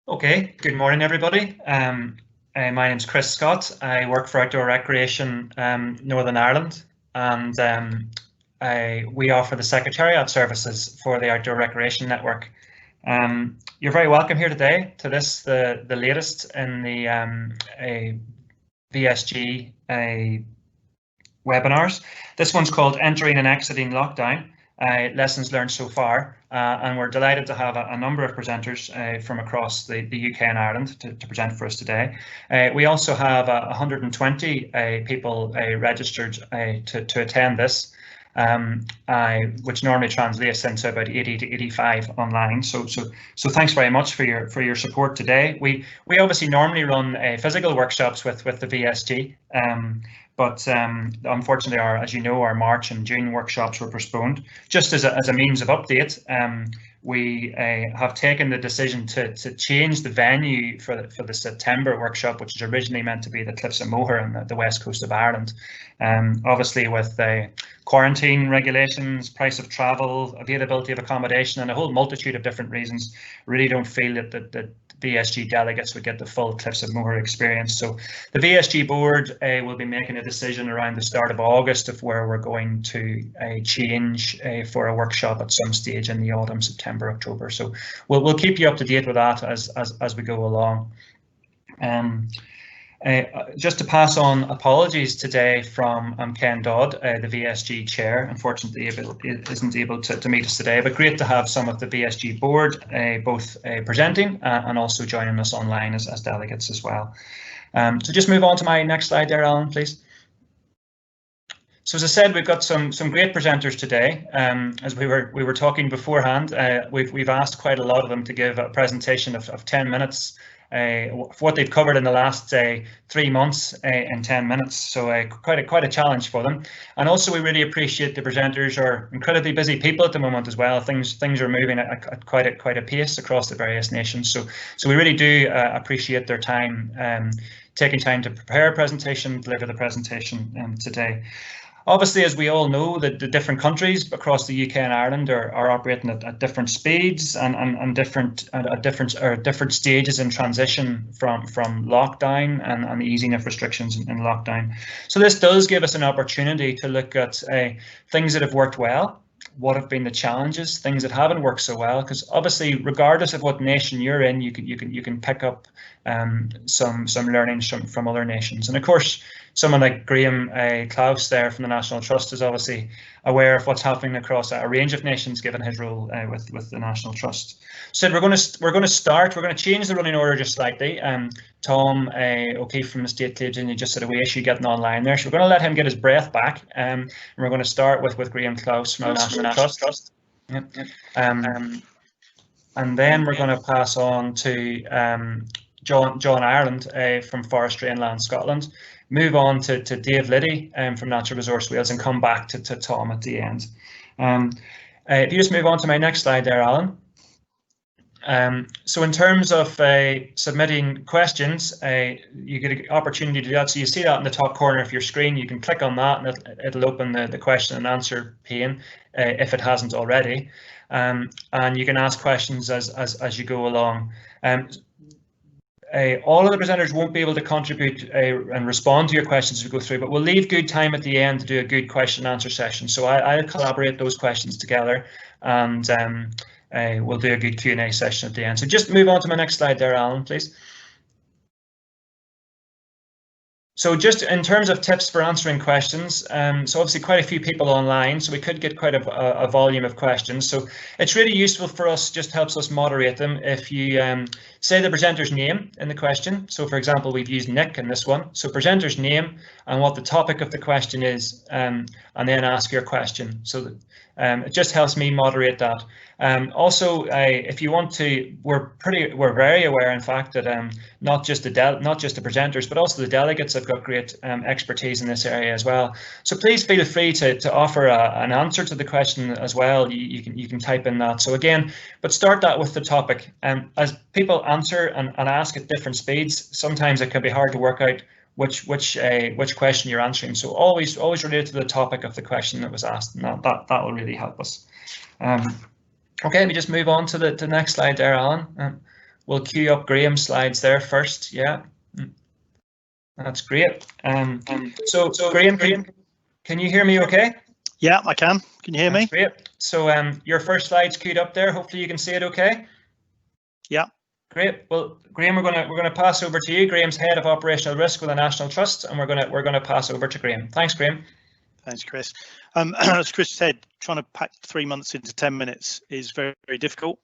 Okay, good morning, everybody. My name's Chris Scott. I work for Outdoor Recreation Northern Ireland, and we offer the Secretariat services for the Outdoor Recreation Network. You're very welcome here today to this, the latest in the VSG webinars. This one's called Entering and Exiting Lockdown. Lessons learned so far, and we're delighted to have a number of presenters from across the UK and Ireland to present for us today. We also have 120 people registered to attend this, which normally translates into about 80 to 85 online. So thanks very much for your support today. We obviously normally run physical workshops with the VSG. But unfortunately, as you know, our March and June workshops were postponed. Just as a means of update, we have taken the decision to change the venue for the September workshop, which is originally meant to be the Cliffs of Moher on the west coast of Ireland. Obviously, with quarantine regulations, price of travel, availability of accommodation, and a whole multitude of different reasons, really don't feel that VSG delegates would get the full Cliffs of Moher experience. So the VSG board will be making a decision around the start of August of where we're going to change for a workshop at some stage in the autumn, September, October. So we'll keep you up to date with that as we go along. Just to pass on apologies today from Ken Dodd, the VSG chair. Unfortunately, isn't able to meet us today, but great to have some of the VSG board both presenting and also joining us online as delegates as well. So just move on to my next slide there, Alan, please. So as I said, we've got some great presenters today. As we were talking beforehand, we've asked quite a lot of them to give a presentation of 10 minutes. What they've covered in the last 3 months in 10 minutes, so quite a challenge for them. And also, we really appreciate the presenters are incredibly busy people at the moment as well. Things are moving at quite a pace across the various nations. So we really do appreciate their time, taking time to prepare a presentation, deliver the presentation today. Obviously, as we all know, the different countries across the UK and Ireland are operating at different speeds and different stages in transition from lockdown and the easing of restrictions in lockdown. So this does give us an opportunity to look at things that have worked well, what have been the challenges, things that haven't worked so well, because obviously, regardless of what nation you're in, you can pick up some learnings from other nations. And of course, someone like Graham Klaus there from the National Trust is obviously aware of what's happening across a range of nations, given his role with the National Trust. So we're going to change the running order just slightly. Tom O'Keefe from the State Collegiate, and you just said a wee issue getting online there. So we're going to let him get his breath back, and we're going to start with Graham Klaus from the National Trust. Yep. And then we're going to pass on to John Ireland from Forestry and Land Scotland. Move on to Dave Liddy from Natural Resource Wales, and come back to Tom at the end. If you just move on to my next slide there, Alan. So in terms of submitting questions, you get an opportunity to do that. So you see that in the top corner of your screen. You can click on that, and it'll open the question and answer pane if it hasn't already. And you can ask questions as you go along. All of the presenters won't be able to contribute and respond to your questions as we go through, but we'll leave good time at the end to do a good question and answer session. So I'll collaborate those questions together, and we'll do a good Q&A session at the end. So just move on to my next slide there, Alan, please. So just in terms of tips for answering questions, so obviously quite a few people online, so we could get quite a volume of questions. So it's really useful for us, just helps us moderate them, if you say the presenter's name in the question. So for example, we've used Nick in this one. So presenter's name and what the topic of the question is, and then ask your question. So that, it just helps me moderate that. Also, if you want to, we're very aware, in fact, that not just the presenters, but also the delegates have got great expertise in this area as well. So please feel free to offer an answer to the question as well. You can type in that. So again, but start that with the topic. As people answer and ask at different speeds, sometimes it can be hard to work out which question you're answering. So always relate to the topic of the question that was asked, and that will really help us. Okay, let me just move on to the next slide there, Alan. we'll queue up Graham's slides there first. Yeah, that's great. So Graham, can you hear me okay? Yeah, I can. Can you hear me? Great. So your first slide's queued up there. Hopefully you can see it okay. Yeah. Great. Well, Graham, we're gonna pass over to you. Graham's head of operational risk with the National Trust, and we're gonna pass over to Graham. Thanks, Graham. Thanks, Chris. As Chris said, trying to pack 3 months into 10 minutes is very, very difficult,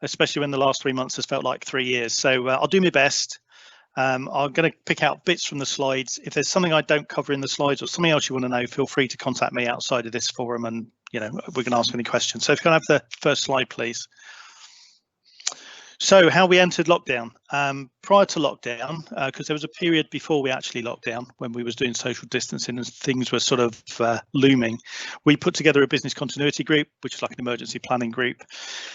especially when the last 3 months has felt like 3 years. So I'll do my best. I'm going to pick out bits from the slides. If there's something I don't cover in the slides or something else you want to know, feel free to contact me outside of this forum, and we can ask any questions. So if you can have the first slide, please. So how we entered lockdown. Prior to lockdown, because there was a period before we actually locked down when we was doing social distancing and things were sort of looming, we put together a business continuity group, which is like an emergency planning group,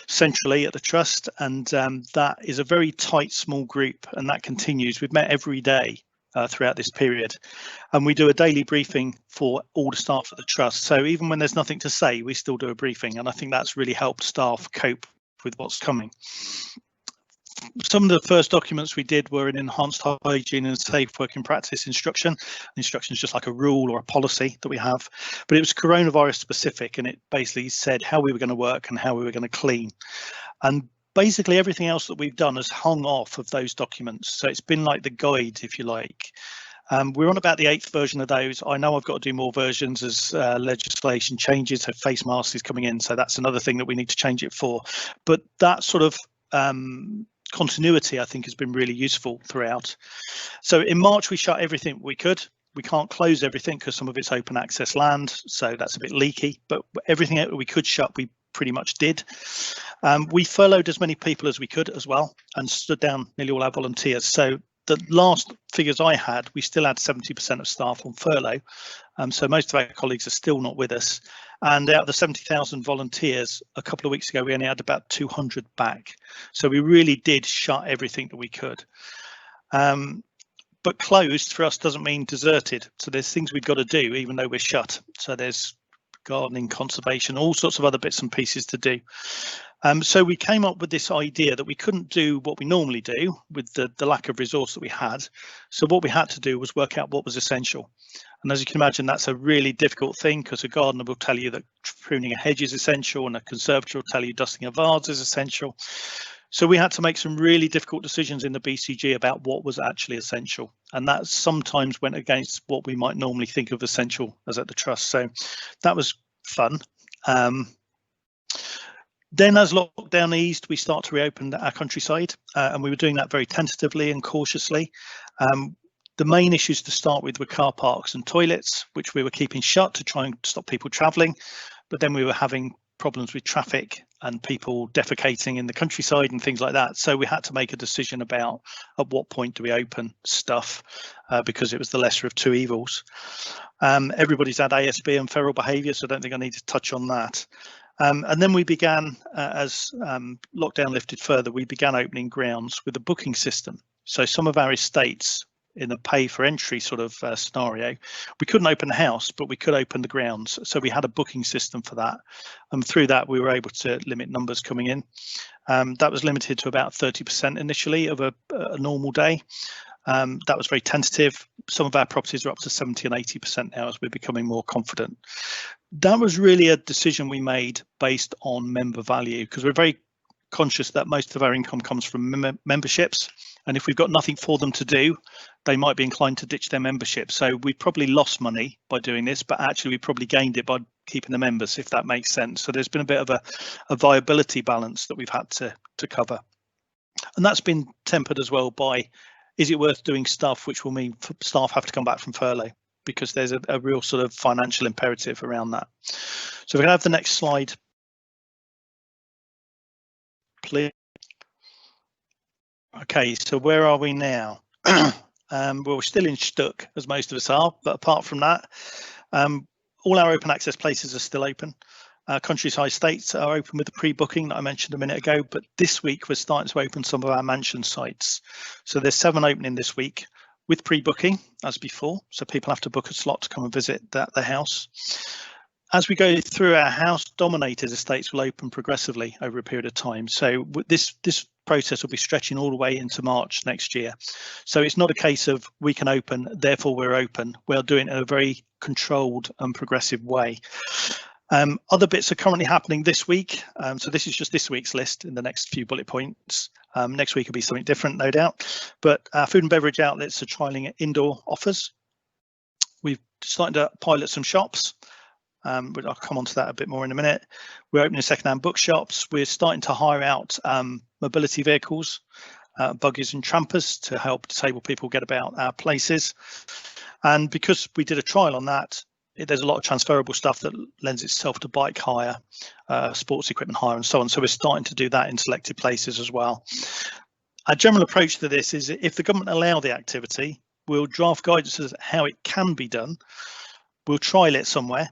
centrally at the Trust, and that is a very tight, small group, and that continues. We've met every day throughout this period, and we do a daily briefing for all the staff at the Trust. So even when there's nothing to say, we still do a briefing, and I think that's really helped staff cope with what's coming. Some of the first documents we did were an enhanced hygiene and safe working practice instruction. Instruction is just like a rule or a policy that we have, but it was coronavirus specific, and it basically said how we were going to work and how we were going to clean. And basically everything else that we've done has hung off of those documents. So it's been like the guide, if you like. We're on about the 8th version of those. I know I've got to do more versions as legislation changes. So face masks is coming in, so that's another thing that we need to change it for. But that sort of continuity, I think, has been really useful throughout. So in March, we shut everything we could. We can't close everything because some of it's open access land, so that's a bit leaky, but everything that we could shut, we pretty much did. We furloughed as many people as we could as well, and stood down nearly all our volunteers. So the last figures I had, we still had 70% of staff on furlough. So most of our colleagues are still not with us. And out of the 70,000 volunteers, a couple of weeks ago, we only had about 200 back. So we really did shut everything that we could. But closed for us doesn't mean deserted. So there's things we've got to do, even though we're shut. So there's gardening, conservation, all sorts of other bits and pieces to do. So we came up with this idea that we couldn't do what we normally do with the lack of resource that we had. So what we had to do was work out what was essential. And as you can imagine, that's a really difficult thing, because a gardener will tell you that pruning a hedge is essential, and a conservator will tell you dusting a vase is essential. So we had to make some really difficult decisions in the BCG about what was actually essential. And that sometimes went against what we might normally think of essential as at the Trust. So that was fun. Then as lockdown eased, we started to reopen our countryside, and we were doing that very tentatively and cautiously. The main issues to start with were car parks and toilets, which we were keeping shut to try and stop people travelling. But then we were having problems with traffic and people defecating in the countryside and things like that. So we had to make a decision about at what point do we open stuff, because it was the lesser of two evils. Everybody's had ASB and feral behaviour, so I don't think I need to touch on that. And then we began, as lockdown lifted further, we began opening grounds with a booking system. So some of our estates, in a pay for entry sort of scenario, we couldn't open the house, but we could open the grounds. So we had a booking system for that. And through that, we were able to limit numbers coming in. That was limited to about 30% initially of a normal day. That was very tentative. Some of our properties are up to 70 and 80% now as we're becoming more confident. That was really a decision we made based on member value, because we're very conscious that most of our income comes from memberships, and if we've got nothing for them to do, they might be inclined to ditch their membership. So we probably lost money by doing this, but actually we probably gained it by keeping the members, if that makes sense. So there's been a bit of a viability balance that we've had to cover, and that's been tempered as well by, is it worth doing stuff which will mean staff have to come back from furlough, because there's a real sort of financial imperative around that. So we can have the next slide, please. Okay, so where are we now? Well, we're still in Stuck, as most of us are, but apart from that, all our open access places are still open. Countryside estates are open with the pre-booking that I mentioned a minute ago, but this week we're starting to open some of our mansion sites. So there's 7 opening this week with pre-booking as before, so people have to book a slot to come and visit the house. As we go through, our house dominated estates will open progressively over a period of time. So this process will be stretching all the way into March next year. So it's not a case of we can open, therefore we're open. We're doing it in a very controlled and progressive way. Other bits are currently happening this week. So this is just this week's list in the next few bullet points. Next week will be something different, no doubt. But food and beverage outlets are trialling indoor offers. We've started to pilot some shops. But I'll come on to that a bit more in a minute. We're opening second-hand bookshops. We're starting to hire out mobility vehicles, buggies and trampers to help disabled people get about our places. And because we did a trial on that, there's a lot of transferable stuff that lends itself to bike hire, sports equipment hire and so on. So we're starting to do that in selected places as well. Our general approach to this is if the government allow the activity, we'll draft guidance as how it can be done. We'll trial it somewhere.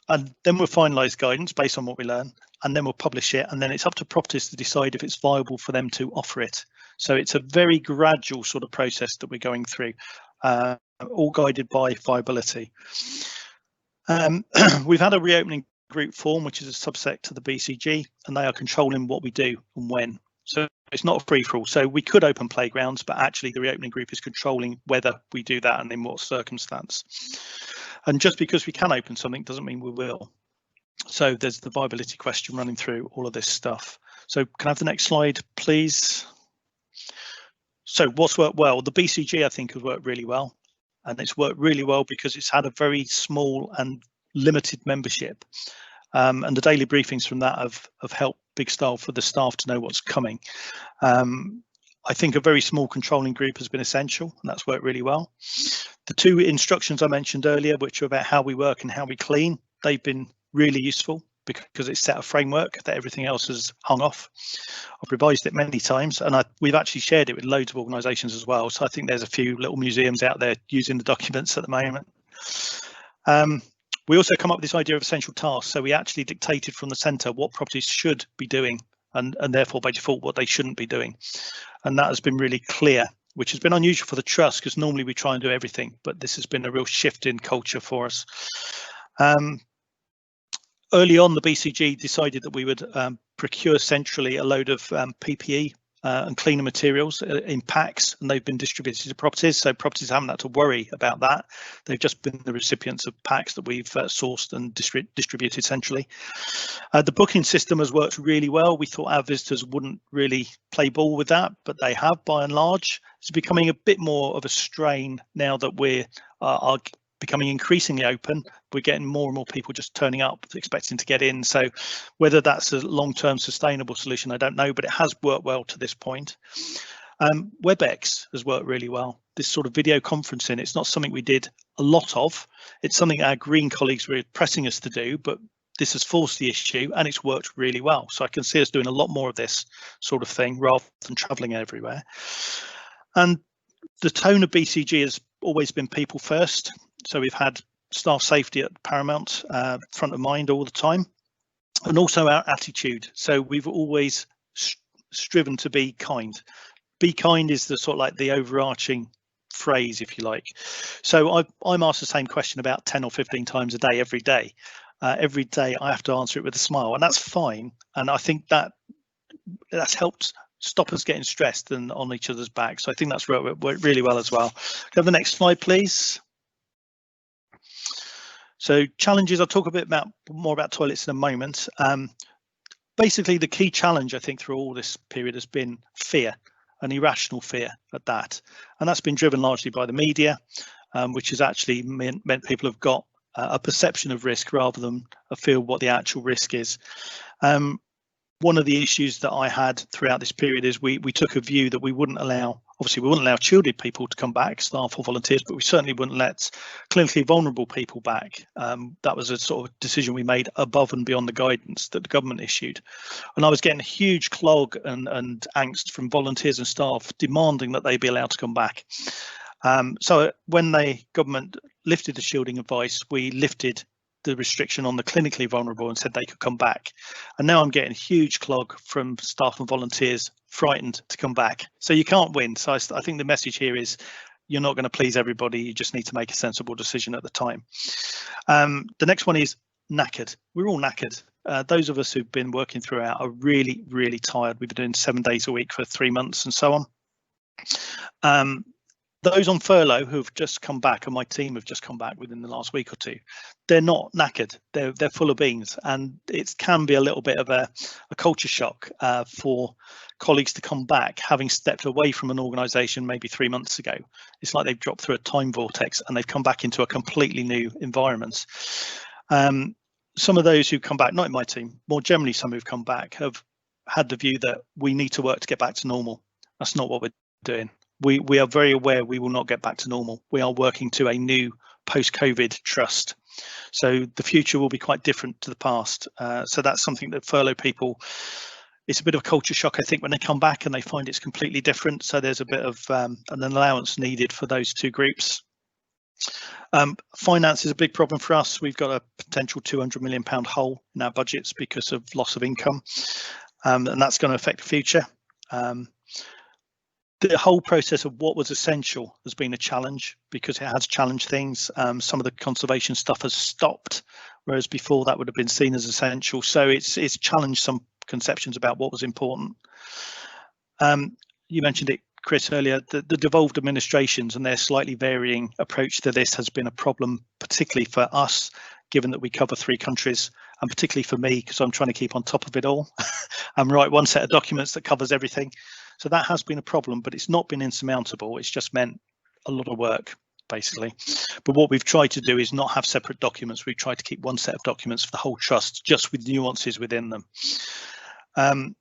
And then we'll finalise guidance based on what we learn, and then we'll publish it, and then it's up to properties to decide if it's viable for them to offer it. So it's a very gradual sort of process that we're going through, all guided by viability. We've had a reopening group form, which is a subset to the BCG, and they are controlling what we do and when. So it's not a free-for-all. So we could open playgrounds, but actually the reopening group is controlling whether we do that and in what circumstance. And just because we can open something doesn't mean we will. So there's the viability question running through all of this stuff. So can I have the next slide, please? So what's worked well? The BCG, I think, has worked really well. And it's worked really well because it's had a very small and limited membership. And the daily briefings from that have helped big style for the staff to know what's coming. I think a very small controlling group has been essential, and that's worked really well. The two instructions I mentioned earlier, which are about how we work and how we clean, they've been really useful because it's set a framework that everything else has hung off. I've revised it many times, and we've actually shared it with loads of organisations as well. So I think there's a few little museums out there using the documents at the moment. We also come up with this idea of essential tasks. So we actually dictated from the centre what properties should be doing and therefore by default what they shouldn't be doing. And that has been really clear, which has been unusual for the trust because normally we try and do everything, but this has been a real shift in culture for us. Early on, the BCG decided that we would procure centrally a load of PPE and cleaner materials in packs, and they've been distributed to properties. So properties haven't had to worry about that. They've just been the recipients of packs that we've sourced and distributed centrally. The booking system has worked really well. We thought our visitors wouldn't really play ball with that, but they have by and large. It's becoming a bit more of a strain now that we are becoming increasingly open. We're getting more and more people just turning up expecting to get in. So whether that's a long-term sustainable solution, I don't know, but it has worked well to this point. WebEx has worked really well. This sort of video conferencing, it's not something we did a lot of. It's something our green colleagues were pressing us to do, but this has forced the issue and it's worked really well. So I can see us doing a lot more of this sort of thing rather than traveling everywhere. And the tone of BCG has always been people first. So we've had staff safety at paramount, front of mind all the time, and also our attitude. So we've always striven to be kind. Be kind is the sort of like the overarching phrase, if you like. So I'm asked the same question about 10 or 15 times a day, every day. Every day I have to answer it with a smile, and that's fine. And I think that's helped stop us getting stressed and on each other's backs. So I think that's worked really well as well. Can I have the next slide, please? So challenges, I'll talk a bit more about toilets in a moment. Basically, the key challenge, I think, through all this period has been fear, an irrational fear at that. And that's been driven largely by the media, which has actually meant people have got a perception of risk rather than a feel what the actual risk is. One of the issues that I had throughout this period is we took a view that we wouldn't allow, obviously we wouldn't allow shielded people to come back, staff or volunteers, but we certainly wouldn't let clinically vulnerable people back. That was a sort of decision we made above and beyond the guidance that the government issued. And I was getting a huge clog and angst from volunteers and staff demanding that they be allowed to come back. So when the government lifted the shielding advice, we lifted the restriction on the clinically vulnerable and said they could come back. And now I'm getting a huge clog from staff and volunteers frightened to come back. So you can't win. So I think the message here is you're not going to please everybody. You just need to make a sensible decision at the time. The next one is knackered. We're all knackered. Those of us who've been working throughout are really, really tired. We've been doing 7 days a week for 3 months and so on. Those on furlough who've just come back, and my team have just come back within the last week or two, they're not knackered. They're full of beans, and it can be a little bit of a culture shock for colleagues to come back having stepped away from an organisation maybe 3 months ago. It's like they've dropped through a time vortex and they've come back into a completely new environment. Some of those who come back, not in my team, more generally some who've come back, have had the view that we need to work to get back to normal. That's not what we're doing. We are very aware we will not get back to normal. We are working to a new post-COVID trust. So the future will be quite different to the past. So that's something that furlough people, it's a bit of a culture shock, I think, when they come back and they find it's completely different. So there's a bit of an allowance needed for those two groups. Finance is a big problem for us. We've got a potential £200 million hole in our budgets because of loss of income, and that's going to affect the future. The whole process of what was essential has been a challenge because it has challenged things. Some of the conservation stuff has stopped, whereas before that would have been seen as essential. So it's challenged some conceptions about what was important. You mentioned it, Chris, earlier, the devolved administrations and their slightly varying approach to this has been a problem, particularly for us, given that we cover 3 countries, and particularly for me, because I'm trying to keep on top of it all and write one set of documents that covers everything. So that has been a problem, but it's not been insurmountable. It's just meant a lot of work, basically. But what we've tried to do is not have separate documents. We've tried to keep one set of documents for the whole trust, just with nuances within them. And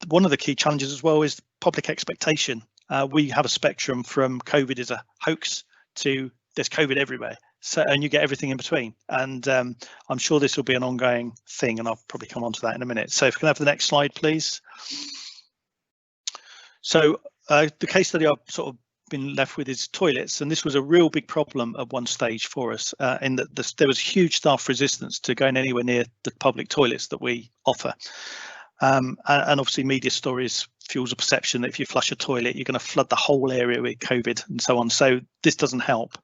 one of the key challenges as well is public expectation. We have a spectrum from COVID is a hoax to there's COVID everywhere. So, and you get everything in between. And I'm sure this will be an ongoing thing, and I'll probably come on to that in a minute. So if we can have the next slide, please. So the case study I've sort of been left with is toilets, and this was a real big problem at one stage for us in that there was huge staff resistance to going anywhere near the public toilets that we offer. And obviously media stories fuels a perception that if you flush a toilet, you're going to flood the whole area with COVID and so on. So this doesn't help.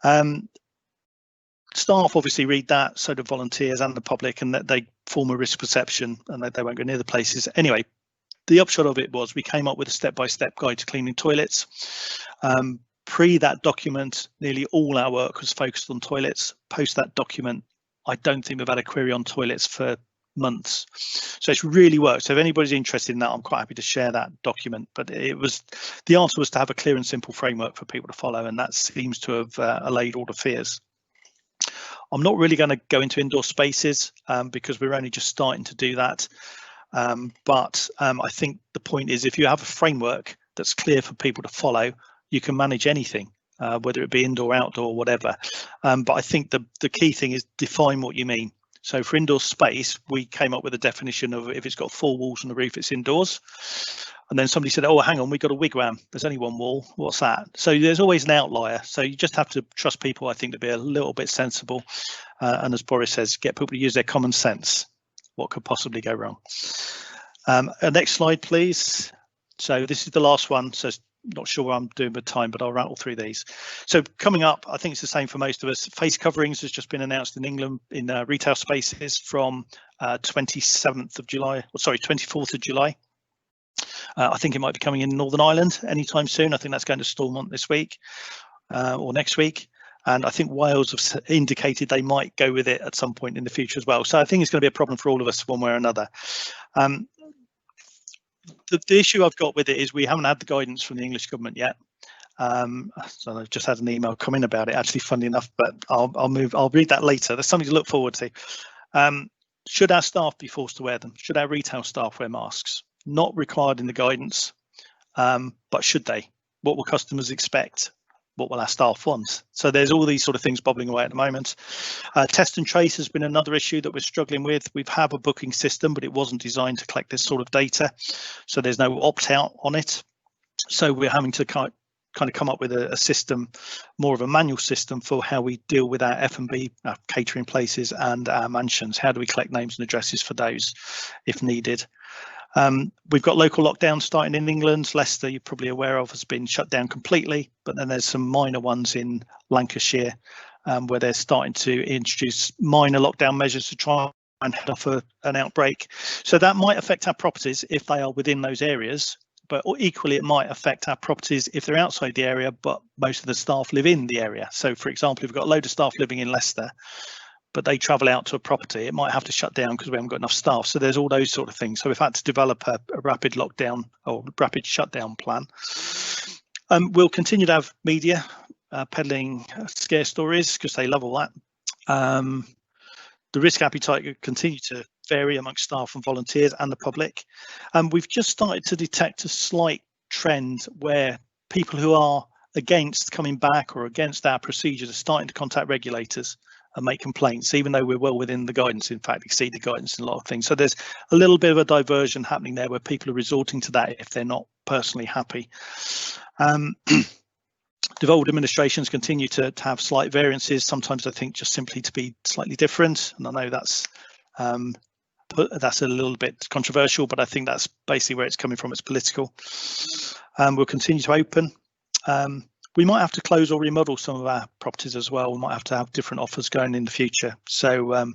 Staff obviously read that, so do volunteers and the public, and that they form a risk perception and that they won't go near the places. Anyway, the upshot of it was we came up with a step-by-step guide to cleaning toilets. Pre that document, nearly all our work was focused on toilets. Post that document, I don't think we've had a query on toilets for months. So it's really worked. So if anybody's interested in that, I'm quite happy to share that document. But the answer was to have a clear and simple framework for people to follow, and that seems to have allayed all the fears. I'm not really going to go into indoor spaces because we're only just starting to do that. But I think the point is, if you have a framework that's clear for people to follow, you can manage anything, whether it be indoor, outdoor, whatever. But I think the key thing is define what you mean. So for indoor space, we came up with a definition of if it's got 4 walls and a roof, it's indoors. And then somebody said, oh, hang on, we've got a wigwam. There's only 1 wall. What's that? So there's always an outlier. So you just have to trust people, I think, to be a little bit sensible. And as Boris says, get people to use their common sense. What could possibly go wrong? Next slide, please. So this is the last one. So not sure what I'm doing with time, but I'll rattle through these. So coming up, I think it's the same for most of us. Face coverings has just been announced in England in retail spaces from 27th of July, or sorry, 24th of July. I think it might be coming in Northern Ireland anytime soon. I think that's going to Stormont this week or next week. And I think Wales have indicated they might go with it at some point in the future as well. So I think it's going to be a problem for all of us one way or another. The issue I've got with it is we haven't had the guidance from the English government yet. So I've just had an email come in about it, actually, funny enough, but I'll read that later. There's something to look forward to. Should our staff be forced to wear them? Should our retail staff wear masks? Not required in the guidance, but should they? What will customers expect? What will our staff want? So there's all these sort of things bubbling away at the moment. Test and trace has been another issue that we're struggling with. We've had a booking system, but it wasn't designed to collect this sort of data. So there's no opt-out on it. So we're having to kind of come up with a system, more of a manual system for how we deal with our F&B, our catering places and our mansions. How do we collect names and addresses for those if needed? We've got local lockdowns starting in England. Leicester, you're probably aware of, has been shut down completely, but then there's some minor ones in Lancashire where they're starting to introduce minor lockdown measures to try and head off an outbreak. So that might affect our properties if they are within those areas, but equally it might affect our properties if they're outside the area, but most of the staff live in the area. So for example, if we've got a load of staff living in Leicester, but they travel out to a property, it might have to shut down because we haven't got enough staff. So there's all those sort of things. So we've had to develop a rapid lockdown or rapid shutdown plan. We'll continue to have media peddling scare stories because they love all that. The risk appetite will continue to vary amongst staff and volunteers and the public. We've just started to detect a slight trend where people who are against coming back or against our procedures are starting to contact regulators and make complaints, even though we're well within the guidance, in fact, exceed the guidance in a lot of things. So there's a little bit of a diversion happening there where people are resorting to that if they're not personally happy. Devolved administrations continue to have slight variances, sometimes I think just simply to be slightly different. And I know that's a little bit controversial, but I think that's basically where it's coming from. It's political. We'll continue to open. We might have to close or remodel some of our properties as well. We might have to have different offers going in the future. So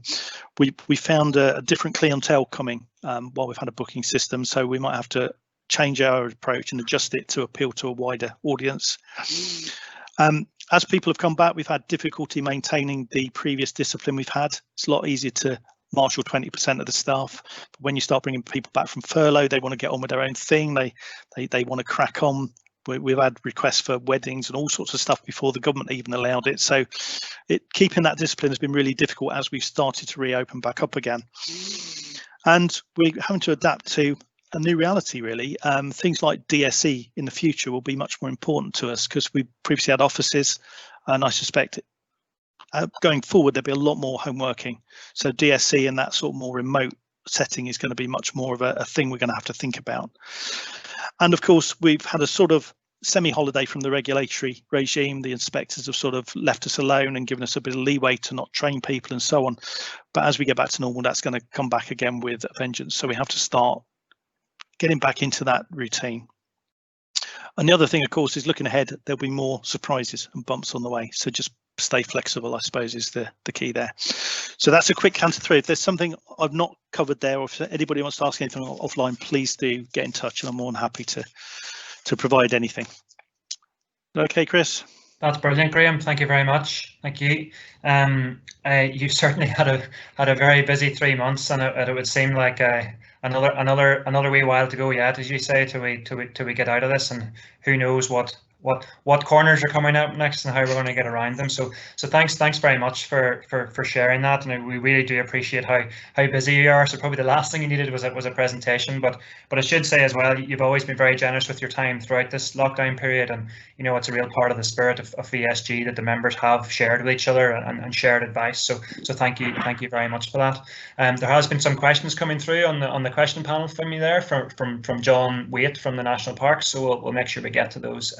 we found a different clientele coming while we've had a booking system. So we might have to change our approach and adjust it to appeal to a wider audience. As people have come back, we've had difficulty maintaining the previous discipline we've had. It's a lot easier to marshal 20% of the staff. But when you start bringing people back from furlough, they want to get on with their own thing. They want to crack on. We've had requests for weddings and all sorts of stuff before the government even allowed it. So keeping that discipline has been really difficult as we've started to reopen back up again. And we're having to adapt to a new reality, really. Things like DSE in the future will be much more important to us because we previously had offices, and I suspect going forward there'll be a lot more home working. So DSE and that sort of more remote setting is going to be much more of a thing we're going to have to think about. And of course, we've had a sort of semi-holiday from the regulatory regime. The inspectors have sort of left us alone and given us a bit of leeway to not train people and so on. But as we get back to normal, that's going to come back again with a vengeance. So we have to start getting back into that routine. And the other thing, of course, is looking ahead, there'll be more surprises and bumps on the way. So just stay flexible, I suppose, is the key there. So that's a quick counter through. If there's something I've not covered there, or if anybody wants to ask anything offline, please do get in touch and I'm more than happy to provide anything. Okay, Chris? That's brilliant, Graham. Thank you very much. Thank you. You certainly had a very busy 3 months, and it would seem like another wee while to go yet, as you say, till we get out of this, and who knows what corners are coming up next and how we're going to get around them. So thanks very much for sharing that, and we really do appreciate how busy you are. So probably the last thing you needed was a presentation, but I should say as well, you've always been very generous with your time throughout this lockdown period, and you know it's a real part of the spirit of VSG that the members have shared with each other and shared advice. So thank you very much for that. There has been some questions coming through on the question panel from you there from John Waite from the National Parks. So we'll make sure we get to those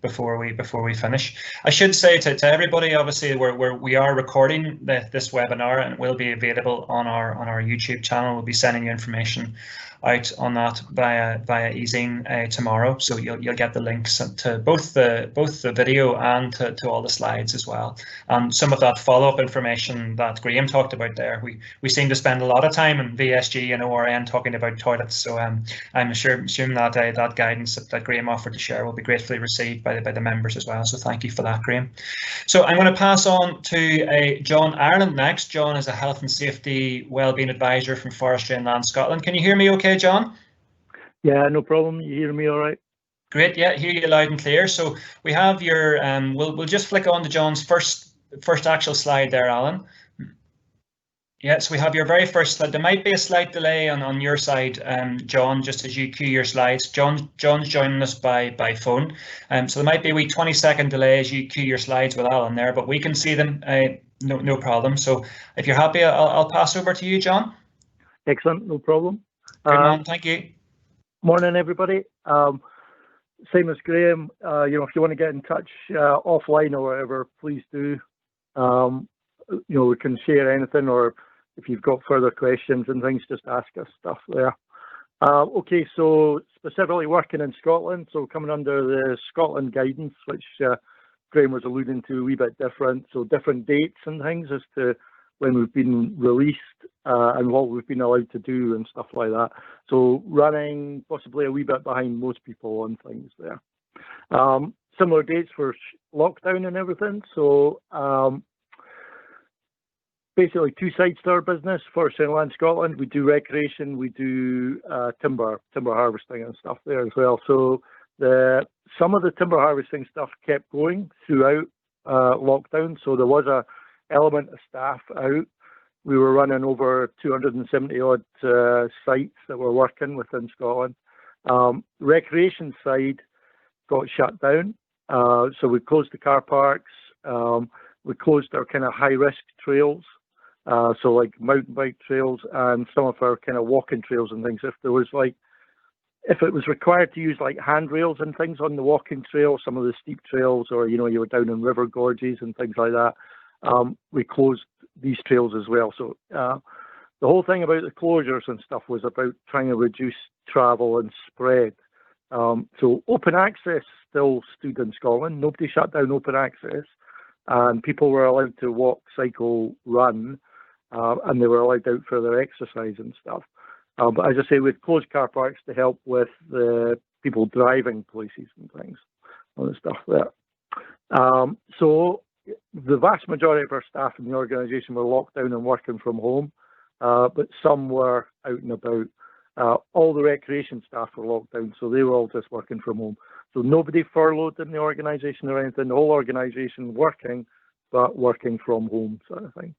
before we finish. I should say to everybody, obviously we are recording this webinar, and it will be available on our YouTube channel. We'll be sending you information out on that via eZine tomorrow, so you'll get the links to both the video and to all the slides as well. And some of that follow-up information that Graham talked about there, we seem to spend a lot of time in VSG and ORN talking about toilets, so I'm assuming that that guidance that Graham offered to share will be gratefully received by the members as well. So thank you for that, Graham. So I'm going to pass on to John Ireland next. John is a health and safety wellbeing advisor from Forestry and Land Scotland. Can you hear me okay, John? Yeah, no problem. You hear me all right? Great. Yeah, hear you loud and clear. So we have your we'll just flick on to John's first actual slide there, Alan. Yeah, so we have your very first slide. There might be a slight delay on your side, John, just as you cue your slides. John's joining us by phone, so there might be a wee 20-second delay as you cue your slides with Alan there, but we can see them, no problem. So if you're happy, I'll pass over to you, John. Excellent, no problem. Good man, thank you. Morning, everybody. Same as Graham, if you want to get in touch offline or whatever, please do. We can share anything, or if you've got further questions and things, just ask us stuff there. Okay, so specifically working in Scotland, so coming under the Scotland guidance, which Graham was alluding to, a wee bit different, so different dates and things as to when we've been released and what we've been allowed to do and stuff like that. So running possibly a wee bit behind most people on things there. Similar dates for lockdown and everything. So basically two sides to our business. Forestry and Land Scotland, we do recreation, we do timber harvesting and stuff there as well. So some of the timber harvesting stuff kept going throughout lockdown. So there was a element of staff out. We were running over 270 odd sites that were working within Scotland. Recreation side got shut down. So we closed the car parks. We closed our kind of high risk trails. So like mountain bike trails and some of our kind of walking trails and things. If it was required to use like handrails and things on the walking trail, some of the steep trails, or you were down in river gorges and things like that, we closed these trails as well. So the whole thing about the closures and stuff was about trying to reduce travel and spread. So open access still stood in Scotland. Nobody shut down open access, and people were allowed to walk, cycle, run, and they were allowed out for their exercise and stuff. But as I say, we'd closed car parks to help with the people driving places and things, all the stuff there. So the vast majority of our staff in the organisation were locked down and working from home, but some were out and about. All the recreation staff were locked down, so they were all just working from home. So nobody furloughed in the organisation or anything. The whole organisation working, but working from home sort of thing.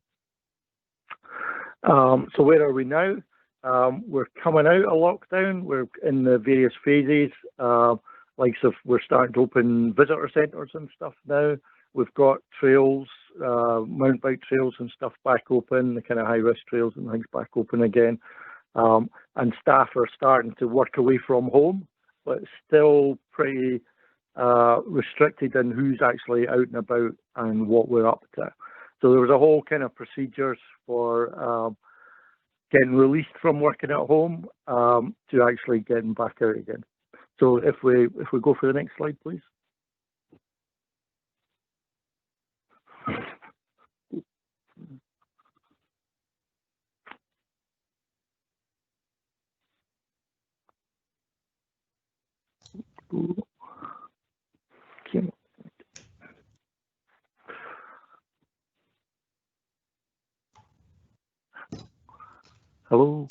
So where are we now? We're coming out of lockdown. We're in the various phases. We're starting to open visitor centres and stuff now. We've got trails, mountain bike trails and stuff back open, the kind of high risk trails and things back open again. And staff are starting to work away from home, but still pretty restricted in who's actually out and about and what we're up to. So there was a whole kind of procedures for getting released from working at home to actually getting back out again. So if we go for the next slide, please. Okay. Hello.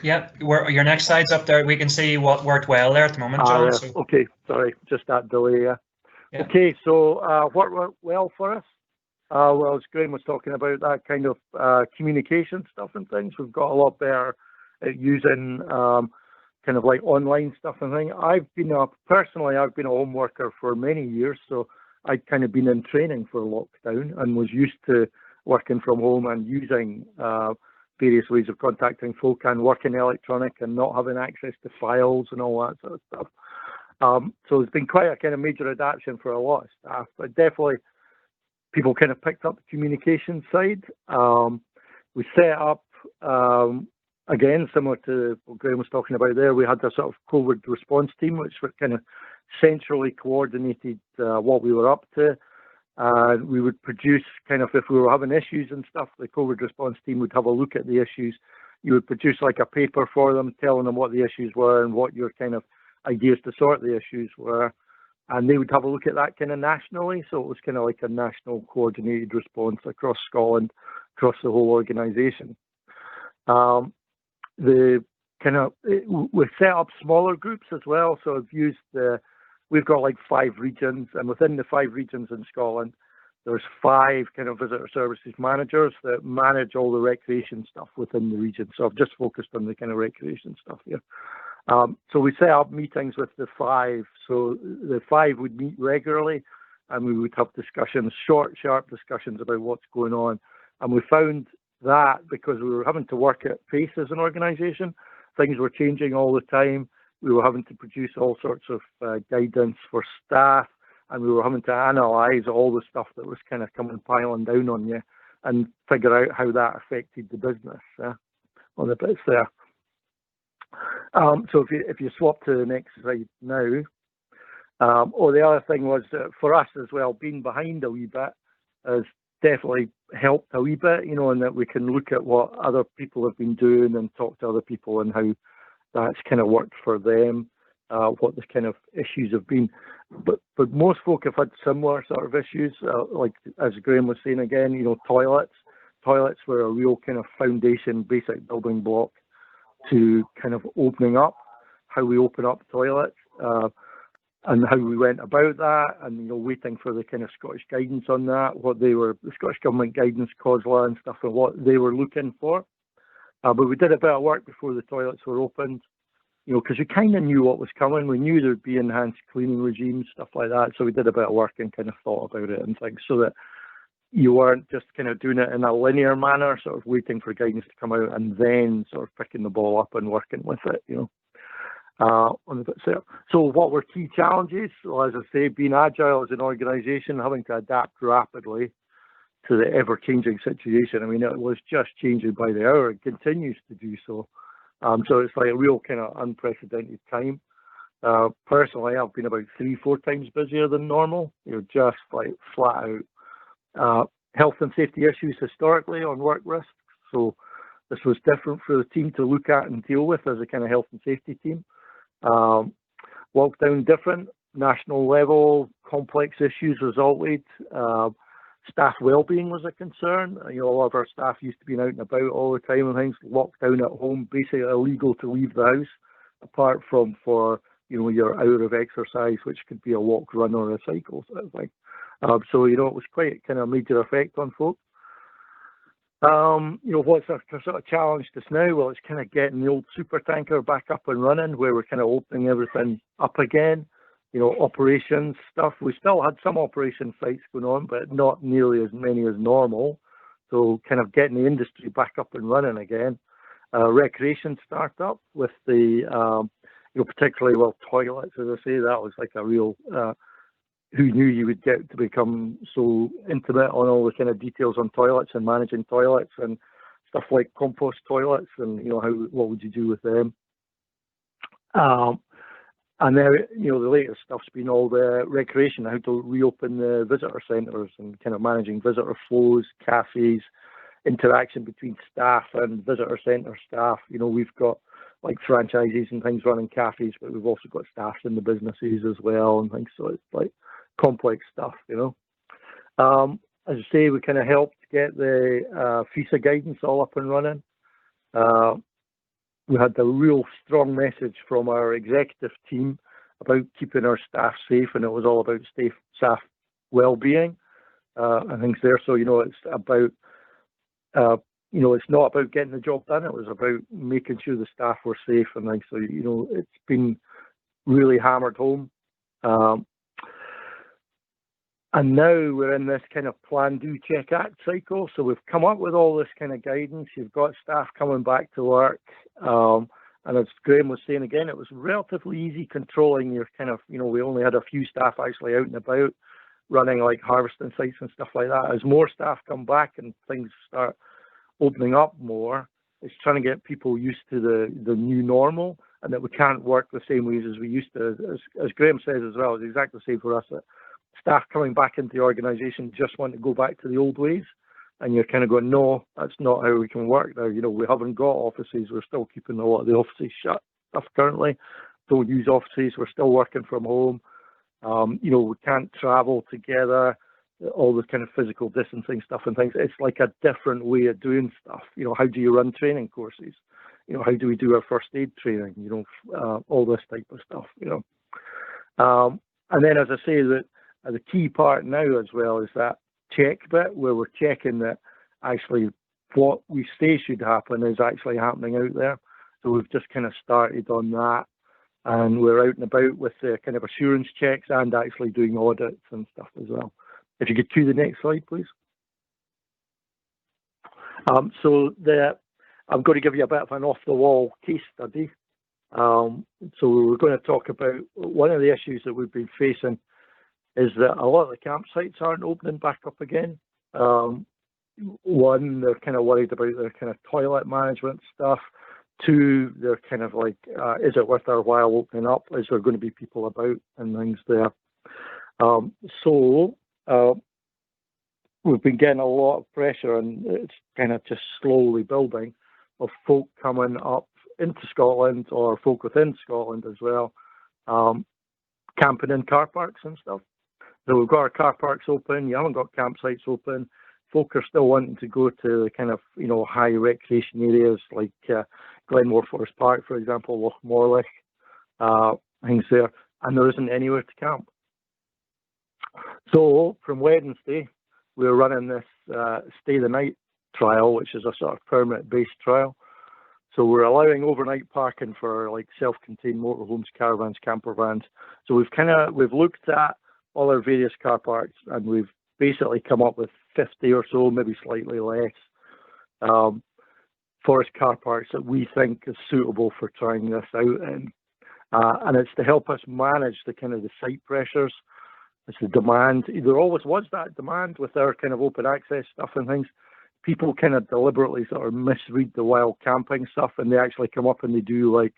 Yeah, your next slide's up there. We can see what worked well there at the moment, John. So. Okay, sorry, just that delay. Yeah. Okay, so what worked well for us? Well, as Graham was talking about, that kind of communication stuff and things, we've got a lot better at using kind of like online stuff and things. Personally, I've been a home worker for many years, so I'd kind of been in training for lockdown and was used to working from home and using various ways of contacting folk and working electronic and not having access to files and all that sort of stuff. So it's been quite a kind of major adaptation for a lot of staff, but definitely people kind of picked up the communication side. We set up, again, similar to what Graham was talking about there, we had a sort of COVID response team, which were kind of centrally coordinated what we were up to. We would produce kind of, if we were having issues and stuff, the COVID response team would have a look at the issues. You would produce like a paper for them, telling them what the issues were and what your kind of ideas to sort the issues were. And they would have a look at that kind of nationally. So it was kind of like a national coordinated response across Scotland, across the whole organisation. We set up smaller groups as well. So I've used we've got like 5 regions, and within the 5 regions in Scotland, there's 5 kind of visitor services managers that manage all the recreation stuff within the region. So I've just focused on the kind of recreation stuff here. So we set up meetings with the 5. So the 5 would meet regularly, and we would have discussions, short, sharp discussions about what's going on. And we found that because we were having to work at pace as an organisation, things were changing all the time. We were having to produce all sorts of guidance for staff, and we were having to analyse all the stuff that was kind of coming piling down on you and figure out how that affected the business on the bits there. So if you swap to the next slide now, the other thing was for us as well, being behind a wee bit, is definitely helped a wee bit, you know, and that we can look at what other people have been doing and talk to other people and how that's kind of worked for them, what the kind of issues have been. But most folk have had similar sort of issues, like as Graham was saying again, you know, toilets. Toilets were a real kind of foundation, basic building block to kind of opening up, how we open up toilets, and how we went about that, and, you know, waiting for the kind of Scottish guidance on that, what they were, the Scottish Government guidance, COSLA and stuff, and what they were looking for. But we did a bit of work before the toilets were opened, you know, because we kind of knew what was coming. We knew there'd be enhanced cleaning regimes, stuff like that. So we did a bit of work and kind of thought about it and things, so that you weren't just kind of doing it in a linear manner, sort of waiting for guidance to come out and then sort of picking the ball up and working with it, you know. On the bit there. So what were key challenges? Well, as I say, being agile as an organisation, having to adapt rapidly to the ever-changing situation. I mean, it was just changing by the hour. It continues to do so. So it's like a real kind of unprecedented time. Personally, I've been about 3-4 times busier than normal. You know, just like flat out. Health and safety issues historically on work risks. So this was different for the team to look at and deal with as a kind of health and safety team. Lockdown different, national level, complex issues resulted. Staff well-being was a concern. You know, a lot of our staff used to be out and about all the time and things, locked down at home, basically illegal to leave the house, apart from for, you know, your hour of exercise, which could be a walk, run or a cycle sort of thing. So, you know, it was quite kind of a major effect on folk. You know, what's our sort of challenge just now? Well, it's kind of getting the old super tanker back up and running, where we're kind of opening everything up again. You know, operations stuff. We still had some operation sites going on, but not nearly as many as normal. So kind of getting the industry back up and running again. Recreation startup with the, you know, particularly, well, toilets, as I say, that was like a real, who knew you would get to become so intimate on all the kind of details on toilets and managing toilets and stuff like compost toilets and, you know, what would you do with them? And then, you know, the latest stuff's been all the recreation, how to reopen the visitor centres and kind of managing visitor flows, cafes, interaction between staff and visitor centre staff. You know, we've got like franchisees and things running cafes, but we've also got staff in the businesses as well and things. So it's like complex stuff, you know. As I say, we kind of helped get the FISA guidance all up and running. We had the real strong message from our executive team about keeping our staff safe, and it was all about staff well-being and things there. So, you know, it's about, you know, it's not about getting the job done. It was about making sure the staff were safe and things. So, you know, it's been really hammered home. And now we're in this kind of plan, do, check, act cycle. So we've come up with all this kind of guidance. You've got staff coming back to work. And as Graham was saying again, it was relatively easy controlling your kind of, you know, we only had a few staff actually out and about running like harvesting sites and stuff like that. As more staff come back and things start opening up more, it's trying to get people used to the new normal, and that we can't work the same ways as we used to. As Graham says as well, it's exactly the same for us. That staff coming back into the organisation just want to go back to the old ways, and you're kind of going, no, that's not how we can work now. You know, we haven't got offices. We're still keeping a lot of the offices shut stuff currently. Don't use offices. We're still working from home. You know, we can't travel together, all the kind of physical distancing stuff and things. It's like a different way of doing stuff. You know, how do you run training courses? You know, how do we do our first aid training? You know, all this type of stuff, you know. And then, as I say, that the key part now as well is that check bit, where we're checking that actually what we say should happen is actually happening out there. So we've just kind of started on that, and we're out and about with the kind of assurance checks and actually doing audits and stuff as well. If you could cue the next slide, please. So I'm going to give you a bit of an off-the-wall case study. So we're going to talk about one of the issues that we've been facing is that a lot of the campsites aren't opening back up again. One, they're kind of worried about their kind of toilet management stuff. Two, they're kind of like, is it worth our while opening up? Is there going to be people about and things there? So we've been getting a lot of pressure, and it's kind of just slowly building, of folk coming up into Scotland, or folk within Scotland as well, camping in car parks and stuff. So we've got our car parks open, you haven't got campsites open. Folk are still wanting to go to the kind of, high recreation areas like Glenmore Forest Park, for example, Loch Morlich, things there, and there isn't anywhere to camp. So from Wednesday, we're running this Stay the Night trial, which is a sort of permit-based trial. So we're allowing overnight parking for like self-contained motorhomes, caravans, camper vans. So we've looked at all our various car parks, and we've basically come up with 50 or so, maybe slightly less, forest car parks that we think is suitable for trying this out in. And it's to help us manage the kind of the site pressures. It's the demand. There always was that demand with our kind of open access stuff and things. People kind of deliberately sort of misread the wild camping stuff, and they actually come up and they do like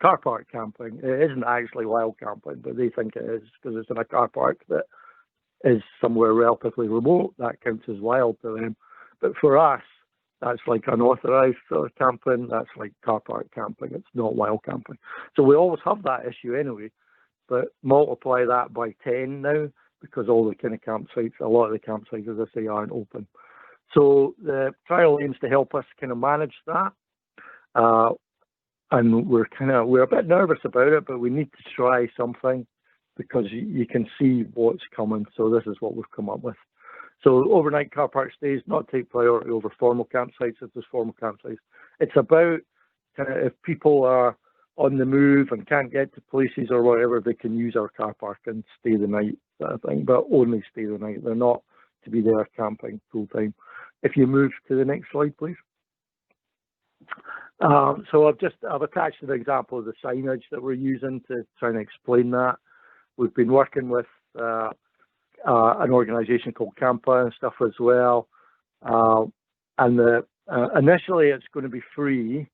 car park camping. It isn't actually wild camping, but they think it is because it's in a car park that is somewhere relatively remote. That counts as wild to them. But for us, that's like unauthorized sort of camping. That's like car park camping. It's not wild camping. So we always have that issue anyway, but multiply that by 10 now, because all the kind of campsites, a lot of the campsites, as I say, aren't open. So the trial aims to help us kind of manage that. And we're a bit nervous about it, but we need to try something because you can see what's coming. So this is what we've come up with. So overnight car park stays not take priority over formal campsites if there's formal campsites. It's about kind of if people are on the move and can't get to places or whatever, they can use our car park and stay the night, sort of thing, but only stay the night. They're not to be there camping full time. If you move to the next slide, please. So I've attached an example of the signage that we're using to try and explain that. We've been working with an organisation called Campa and stuff as well. And initially it's going to be free,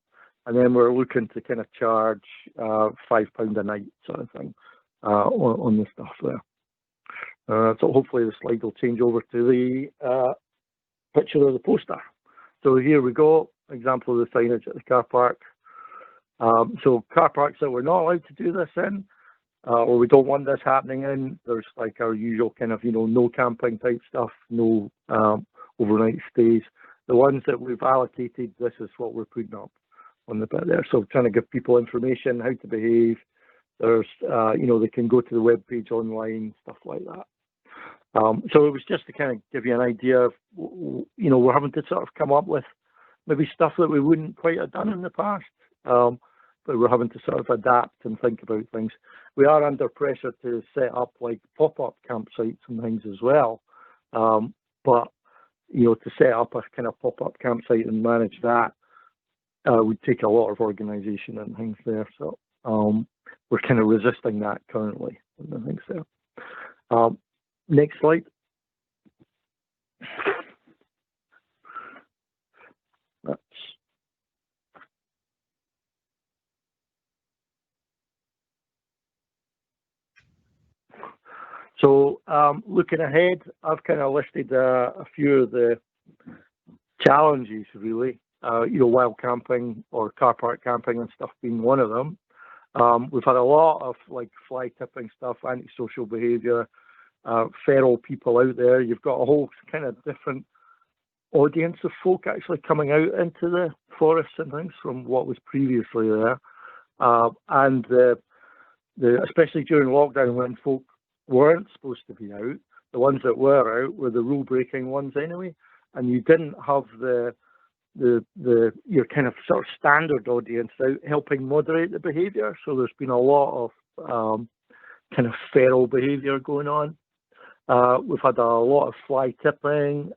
and then we're looking to kind of charge £5 a night sort of thing on the stuff there. So hopefully the slide will change over to the picture of the poster. So here we go, example of the signage at the car park. So car parks that we're not allowed to do this in, or we don't want this happening in, there's like our usual kind of, no camping type stuff, no overnight stays. The ones that we've allocated, this is what we're putting up on the bit there. So trying to give people information, how to behave. There's, they can go to the web page online, stuff like that. So it was just to kind of give you an idea of, we're having to sort of come up with maybe stuff that we wouldn't quite have done in the past, but we're having to sort of adapt and think about things. We are under pressure to set up like pop-up campsites and things as well. But, to set up a kind of pop-up campsite and manage that would take a lot of organisation and things there. So we're kind of resisting that currently and things there. Next slide. So looking ahead, I've kind of listed a few of the challenges really, wild camping or car park camping and stuff being one of them. We've had a lot of like fly tipping stuff, antisocial behaviour, feral people out there. You've got a whole kind of different audience of folk actually coming out into the forests and things from what was previously there. And especially during lockdown when folk weren't supposed to be out, the ones that were out were the rule breaking ones anyway, and you didn't have your kind of sort of standard audience out helping moderate the behaviour. So there's been a lot of kind of feral behaviour going on. We've had a lot of fly tipping.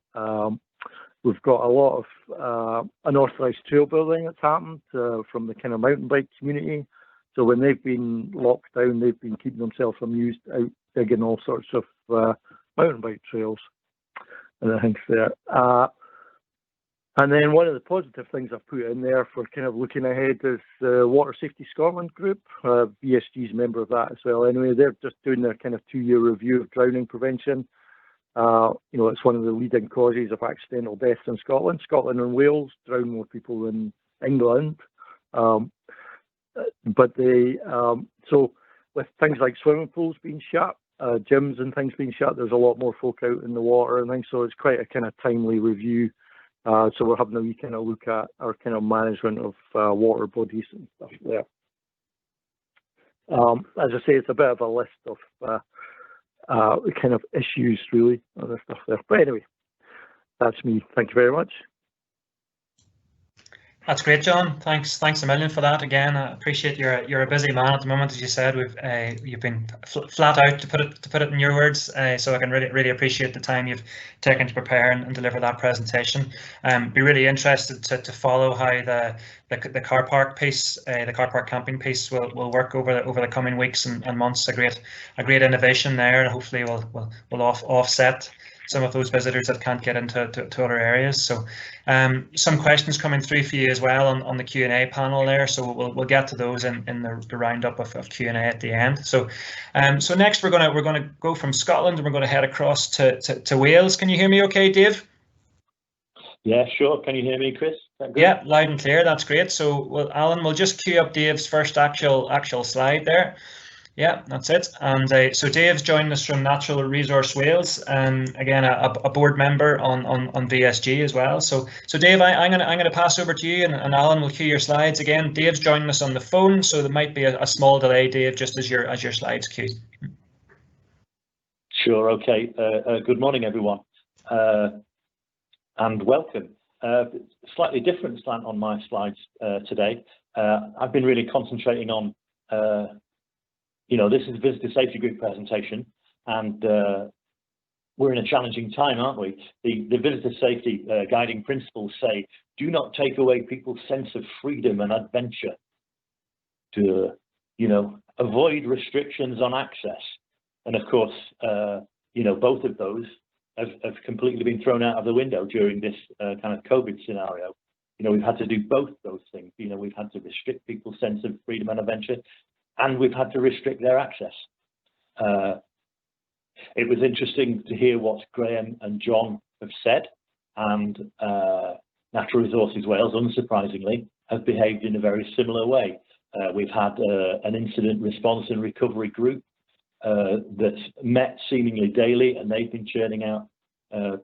We've got a lot of unauthorised trail building that's happened from the kind of mountain bike community. So when they've been locked down, they've been keeping themselves amused out digging all sorts of mountain bike trails and I think there. And then one of the positive things I've put in there for kind of looking ahead is the Water Safety Scotland group. VSG is a member of that as well. Anyway, they're just doing their kind of 2-year review of drowning prevention. You know, it's one of the leading causes of accidental deaths in Scotland. Scotland and Wales drown more people than England. But so with things like swimming pools being shut, gyms and things being shut, there's a lot more folk out in the water and things. So it's quite a kind of timely review. So we're having a wee kind of look at our kind of management of water bodies and stuff there. As I say, it's a bit of a list of kind of issues really and the stuff there. But anyway, that's me. Thank you very much. That's great, John. Thanks a million for that. Again, I appreciate you're a busy man at the moment, as you said. You've been flat out, to put it in your words. So I can really appreciate the time you've taken to prepare and deliver that presentation. Be really interested to follow how the car park piece, the car park camping piece, will work over the coming weeks and months. A great innovation there, and hopefully will offset some of those visitors that can't get into other areas. So some questions coming through for you as well on the Q&A panel there. So we'll get to those in the roundup of Q&A at the end. So so next we're gonna go from Scotland and we're going to head across to Wales. Can you hear me okay, Dave? Yeah, sure. Can you hear me, Chris? Yeah, loud and clear. That's great. So Alan, we'll just queue up Dave's first actual slide there. Yeah, that's it. And so Dave's joined us from Natural Resource Wales, again a board member on VSG as well. So Dave, I'm gonna pass over to you, and Alan will cue your slides again. Dave's joining us on the phone, so there might be a small delay, Dave, just as your slides queue. Sure. Okay. Good morning, everyone, and welcome. Slightly different slant on my slides today. I've been really concentrating on. You know, this is a visitor safety group presentation, and we're in a challenging time, aren't we? The visitor safety guiding principles say, do not take away people's sense of freedom and adventure. To, you know, avoid restrictions on access. And of course, you know, both of those have completely been thrown out of the window during this kind of COVID scenario. You know, we've had to do both those things. You know, we've had to restrict people's sense of freedom and adventure, and we've had to restrict their access. It was interesting to hear what Graham and John have said, and Natural Resources Wales, unsurprisingly, have behaved in a very similar way. We've had an incident response and recovery group that's met seemingly daily, and they've been churning out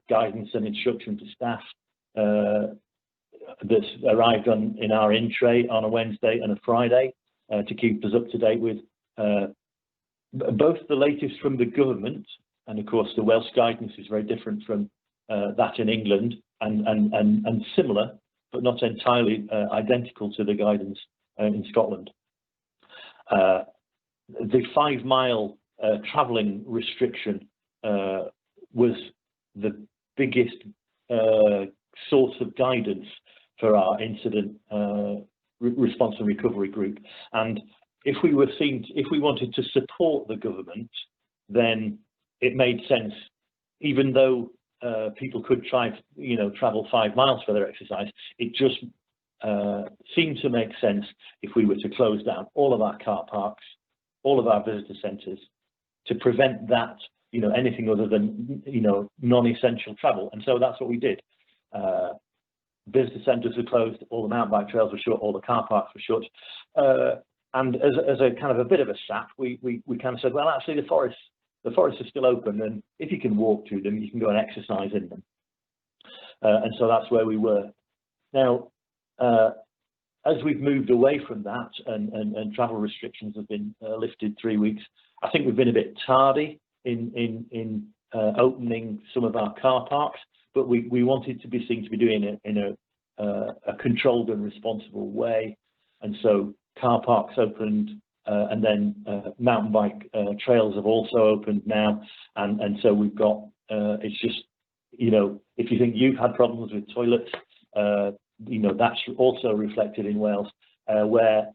guidance and instruction to staff that's arrived in our in-tray on a Wednesday and a Friday. To keep us up to date with both the latest from the government, and of course the Welsh guidance is very different from that in England, and similar but not entirely identical to the guidance in Scotland. The 5 mile travelling restriction was the biggest source of guidance for our incident response and recovery group, and if we wanted to support the government, then it made sense, even though people could travel 5 miles for their exercise. It just seemed to make sense if we were to close down all of our car parks, all of our visitor centres, to prevent that, you know, anything other than, you know, non-essential travel. And so that's what we did. Visitor centres were closed, all the mountain bike trails were shut, all the car parks were shut, and as a kind of a bit of a sap, we kind of said, well, actually the forests are still open, and if you can walk to them, you can go and exercise in them, and so that's where we were. Now, as we've moved away from that, and travel restrictions have been lifted 3 weeks, I think we've been a bit tardy in opening some of our car parks. But we wanted to be seen to be doing it in a controlled and responsible way, and so car parks opened, and then mountain bike trails have also opened now, and so we've got. It's just, you know, if you think you've had problems with toilets, you know, that's also reflected in Wales, where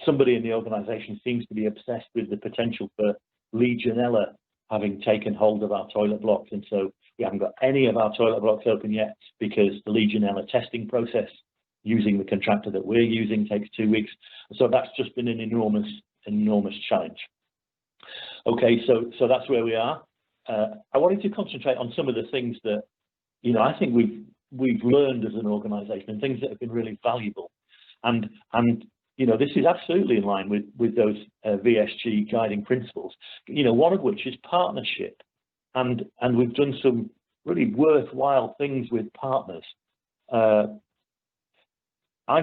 somebody in the organisation seems to be obsessed with the potential for Legionella having taken hold of our toilet blocks, and so we haven't got any of our toilet blocks open yet because the Legionella testing process using the contractor that we're using takes 2 weeks. So that's just been an enormous challenge. Okay, so that's where we are. I wanted to concentrate on some of the things that, you know, I think we've learned as an organisation, and things that have been really valuable. And you know, this is absolutely in line with those VSG guiding principles. You know, one of which is partnership, and we've done some really worthwhile things with partners. I've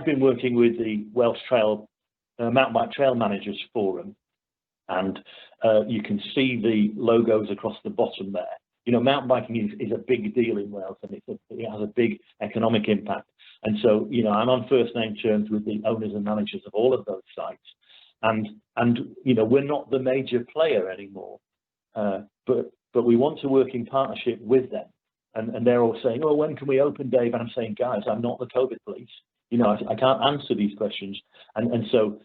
been working with the Welsh Trail Mountain Bike Trail Managers Forum, and you can see the logos across the bottom there. You know, mountain biking is a big deal in Wales, and it has a big economic impact. And so, you know, I'm on first name terms with the owners and managers of all of those sites. And you know, we're not the major player anymore, but we want to work in partnership with them. And they're all saying, oh, when can we open, Dave? And I'm saying, guys, I'm not the COVID police. You know, I can't answer these questions. And so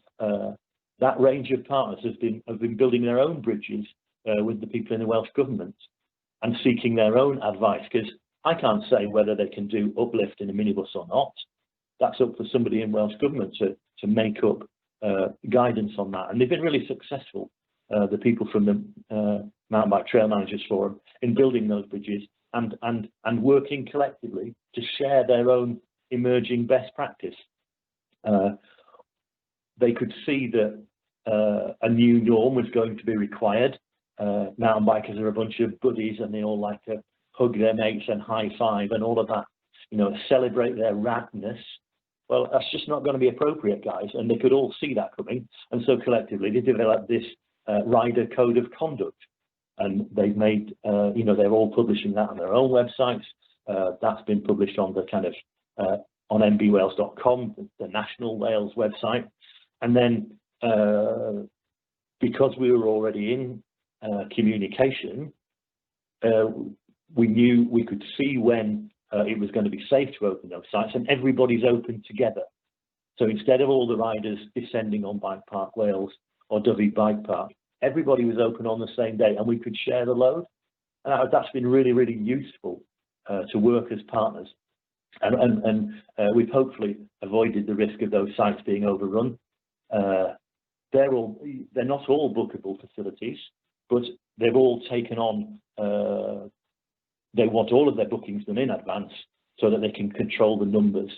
that range of partners have been building their own bridges with the people in the Welsh Government and seeking their own advice, because I can't say whether they can do uplift in a minibus or not. That's up for somebody in Welsh Government to make up guidance on that. And they've been really successful, the people from the Mountain Bike Trail Managers Forum, in building those bridges and working collectively to share their own emerging best practice. They could see that a new norm was going to be required. Mountain bikers are a bunch of buddies, and they all like to hug their mates and high five and all of that, you know, celebrate their radness. Well, that's just not going to be appropriate, guys. And they could all see that coming. And so collectively, they developed this rider code of conduct. And they've made, you know, they're all publishing that on their own websites. That's been published on the kind of on mbwales.com, the national Wales website. And then because we were already in communication, we knew we could see when it was going to be safe to open those sites, and everybody's open together. So instead of all the riders descending on Bike Park Wales or Dovey Bike Park, everybody was open on the same day, and we could share the load. And that's been really, really useful to work as partners. And we've hopefully avoided the risk of those sites being overrun. They're not all bookable facilities, but they've all taken on, they want all of their bookings done in advance so that they can control the numbers.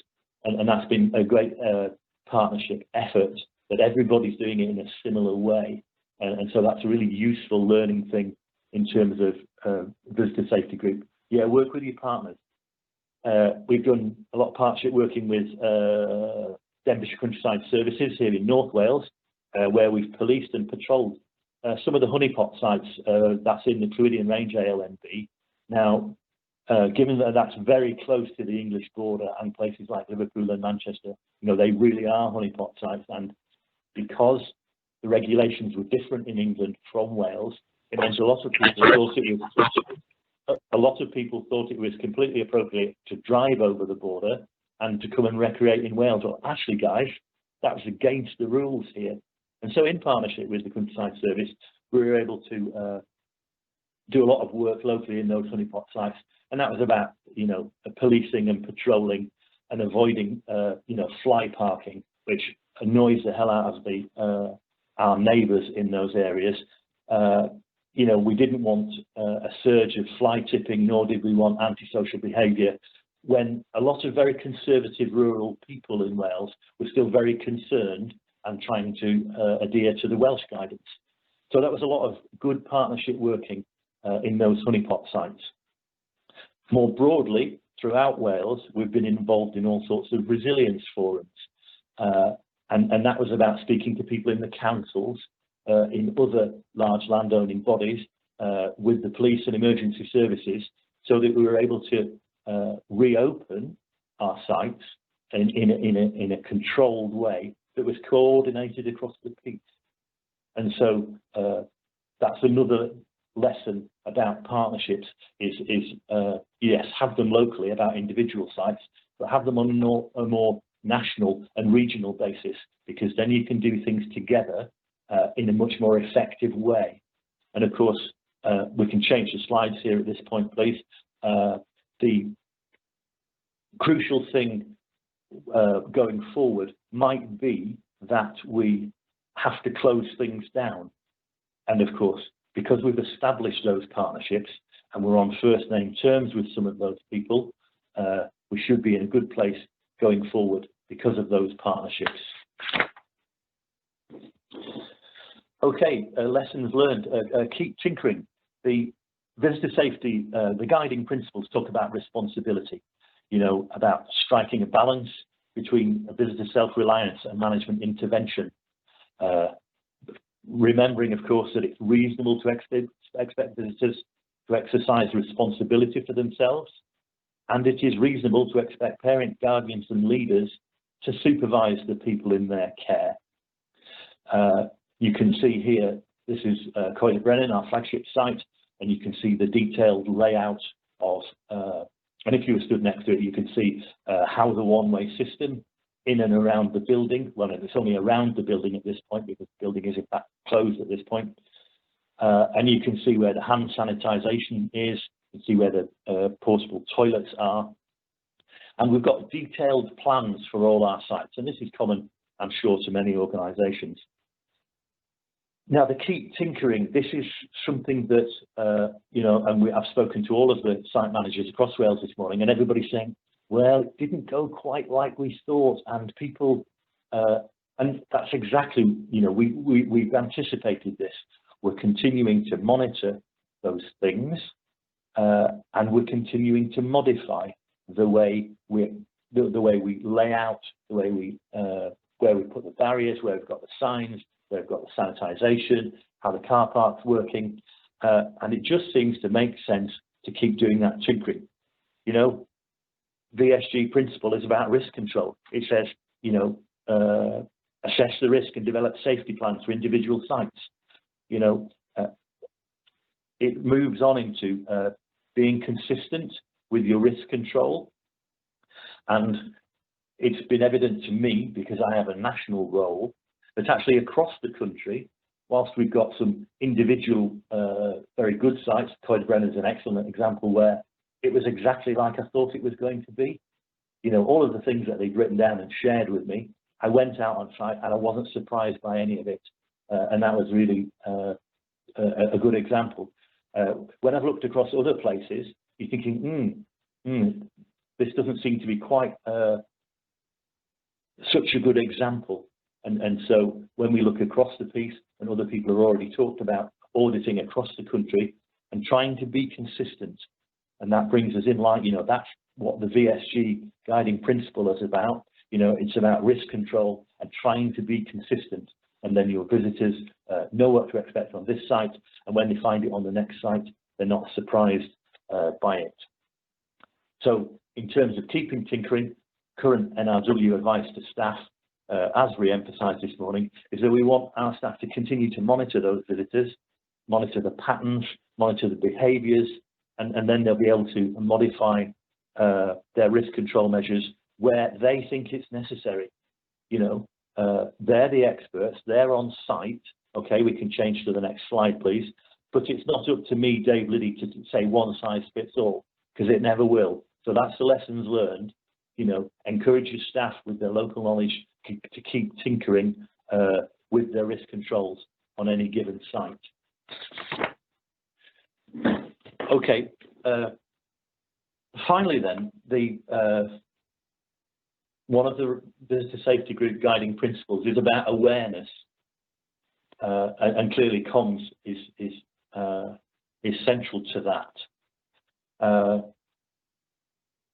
And that's been a great partnership effort, that everybody's doing it in a similar way. And so that's a really useful learning thing in terms of visitor safety group. Yeah, work with your partners. We've done a lot of partnership working with Denbighshire Countryside Services here in North Wales, where we've policed and patrolled some of the honeypot sites that's in the Clwydian Range ALNB. Now, given that that's very close to the English border and places like Liverpool and Manchester, you know, they really are honeypot sites. And because the regulations were different in England from Wales, it meant a lot of people thought it was completely appropriate to drive over the border and to come and recreate in Wales. Well, actually, guys, that was against the rules here. And so in partnership with the Countryside Service, we were able to do a lot of work locally in those honeypot sites. And that was about, you know, policing and patrolling and avoiding, you know, fly parking, which annoys the hell out of the our neighbours in those areas. You know, we didn't want a surge of fly tipping, nor did we want antisocial behaviour, when a lot of very conservative rural people in Wales were still very concerned and trying to adhere to the Welsh guidance. So that was a lot of good partnership working in those honeypot sites. More broadly, throughout Wales, we've been involved in all sorts of resilience forums. And that was about speaking to people in the councils, in other large landowning bodies, with the police and emergency services, so that we were able to reopen our sites in a controlled way that was coordinated across the piece. And so that's another lesson about partnerships is yes, have them locally about individual sites, but have them on a more national and regional basis, because then you can do things together in a much more effective way. And of course, we can change the slides here at this point, please. The crucial thing going forward might be that we have to close things down. And of course, because we've established those partnerships and we're on first name terms with some of those people, we should be in a good place going forward because of those partnerships. Okay, lessons learned. Keep tinkering. The visitor safety, the guiding principles talk about responsibility, you know, about striking a balance between visitor self-reliance and management intervention. Remembering, of course, that it's reasonable to expect visitors to exercise responsibility for themselves, and it is reasonable to expect parents, guardians and leaders to supervise the people in their care. You can see here, this is Coyle Brennan, our flagship site, and you can see the detailed layout of, and if you were stood next to it, you can see how the one-way system in and around the building, well, it's only around the building at this point because the building is in fact closed at this point. And you can see where the hand sanitisation is, you can see where the portable toilets are. And we've got detailed plans for all our sites, and this is common, I'm sure, to many organisations. Now, the keep tinkering, this is something that, you know, and I've spoken to all of the site managers across Wales this morning, and everybody's saying, well, it didn't go quite like we thought, and people, and that's exactly, you know, we've anticipated this. We're continuing to monitor those things, and we're continuing to modify the way we lay out, the way we where we put the barriers, where we've got the signs, where we've got the sanitisation, how the car park's working, and it just seems to make sense to keep doing that tinkering. You know, VSG principle is about risk control. It says, you know, assess the risk and develop safety plans for individual sites. You know, it moves on into being consistent with your risk control. And it's been evident to me, because I have a national role, that actually across the country, whilst we've got some individual very good sites, Coyle Brennan is an excellent example where it was exactly like I thought it was going to be. You know, all of the things that they'd written down and shared with me, I went out on site and I wasn't surprised by any of it. And that was really a good example. When I've looked across other places, you're thinking, this doesn't seem to be quite such a good example. And so when we look across the piece, and other people have already talked about auditing across the country and trying to be consistent, and that brings us in line, you know, that's what the VSG guiding principle is about. You know, it's about risk control and trying to be consistent. And then your visitors know what to expect on this site, and when they find it on the next site, they're not surprised by it. So in terms of keeping tinkering, current NRW advice to staff, as re-emphasised this morning, is that we want our staff to continue to monitor those visitors, monitor the patterns, monitor the behaviours, and then they'll be able to modify their risk control measures where they think it's necessary. You know, they're the experts, they're on site. Okay, we can change to the next slide, please. But it's not up to me, Dave Liddy, to say one size fits all, because it never will. So that's the lessons learned. You know, encourage your staff with their local knowledge to keep tinkering with their risk controls on any given site. Okay, finally then, one of the visitor safety group guiding principles is about awareness, and clearly comms is central to that.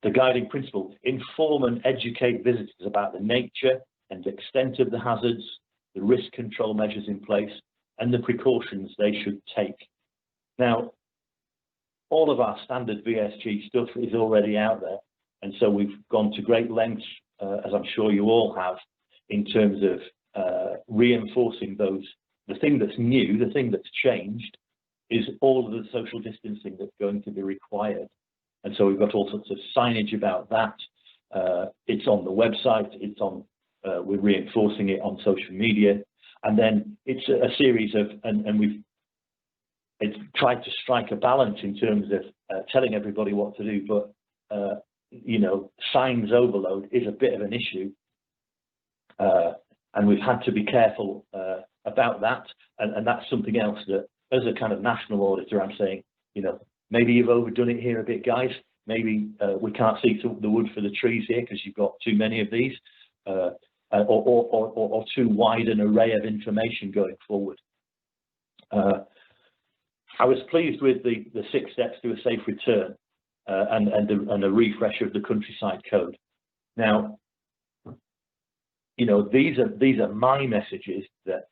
The guiding principle: inform and educate visitors about the nature and extent of the hazards, the risk control measures in place, and the precautions they should take. Now, all of our standard VSG stuff is already out there, and so we've gone to great lengths, as I'm sure you all have, in terms of reinforcing those. The thing that's new, the thing that's changed, is all of the social distancing that's going to be required. And so we've got all sorts of signage about that. It's on the website, it's on, we're reinforcing it on social media. And then it's a series of, and it's tried to strike a balance in terms of telling everybody what to do, but you know, signs overload is a bit of an issue. And we've had to be careful about that. And that's something else that as a kind of national auditor, I'm saying, you know, maybe you've overdone it here a bit, guys. Maybe we can't see the wood for the trees here because you've got too many of these, or too wide an array of information going forward. I was pleased with the 6 steps to a safe return and a refresh of the countryside code. Now, you know, these are my messages that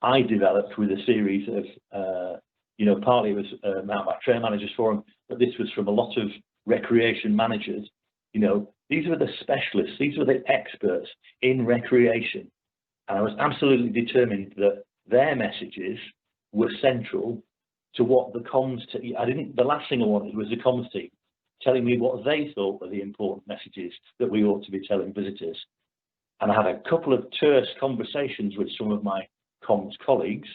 I developed with a series of, you know, partly it was Mountain Bike Trail Managers Forum, but this was from a lot of recreation managers. You know, these were the specialists, these were the experts in recreation. And I was absolutely determined that their messages were central to what the comms team, the last thing I wanted was the comms team telling me what they thought were the important messages that we ought to be telling visitors. And I had a couple of terse conversations with some of my comms colleagues,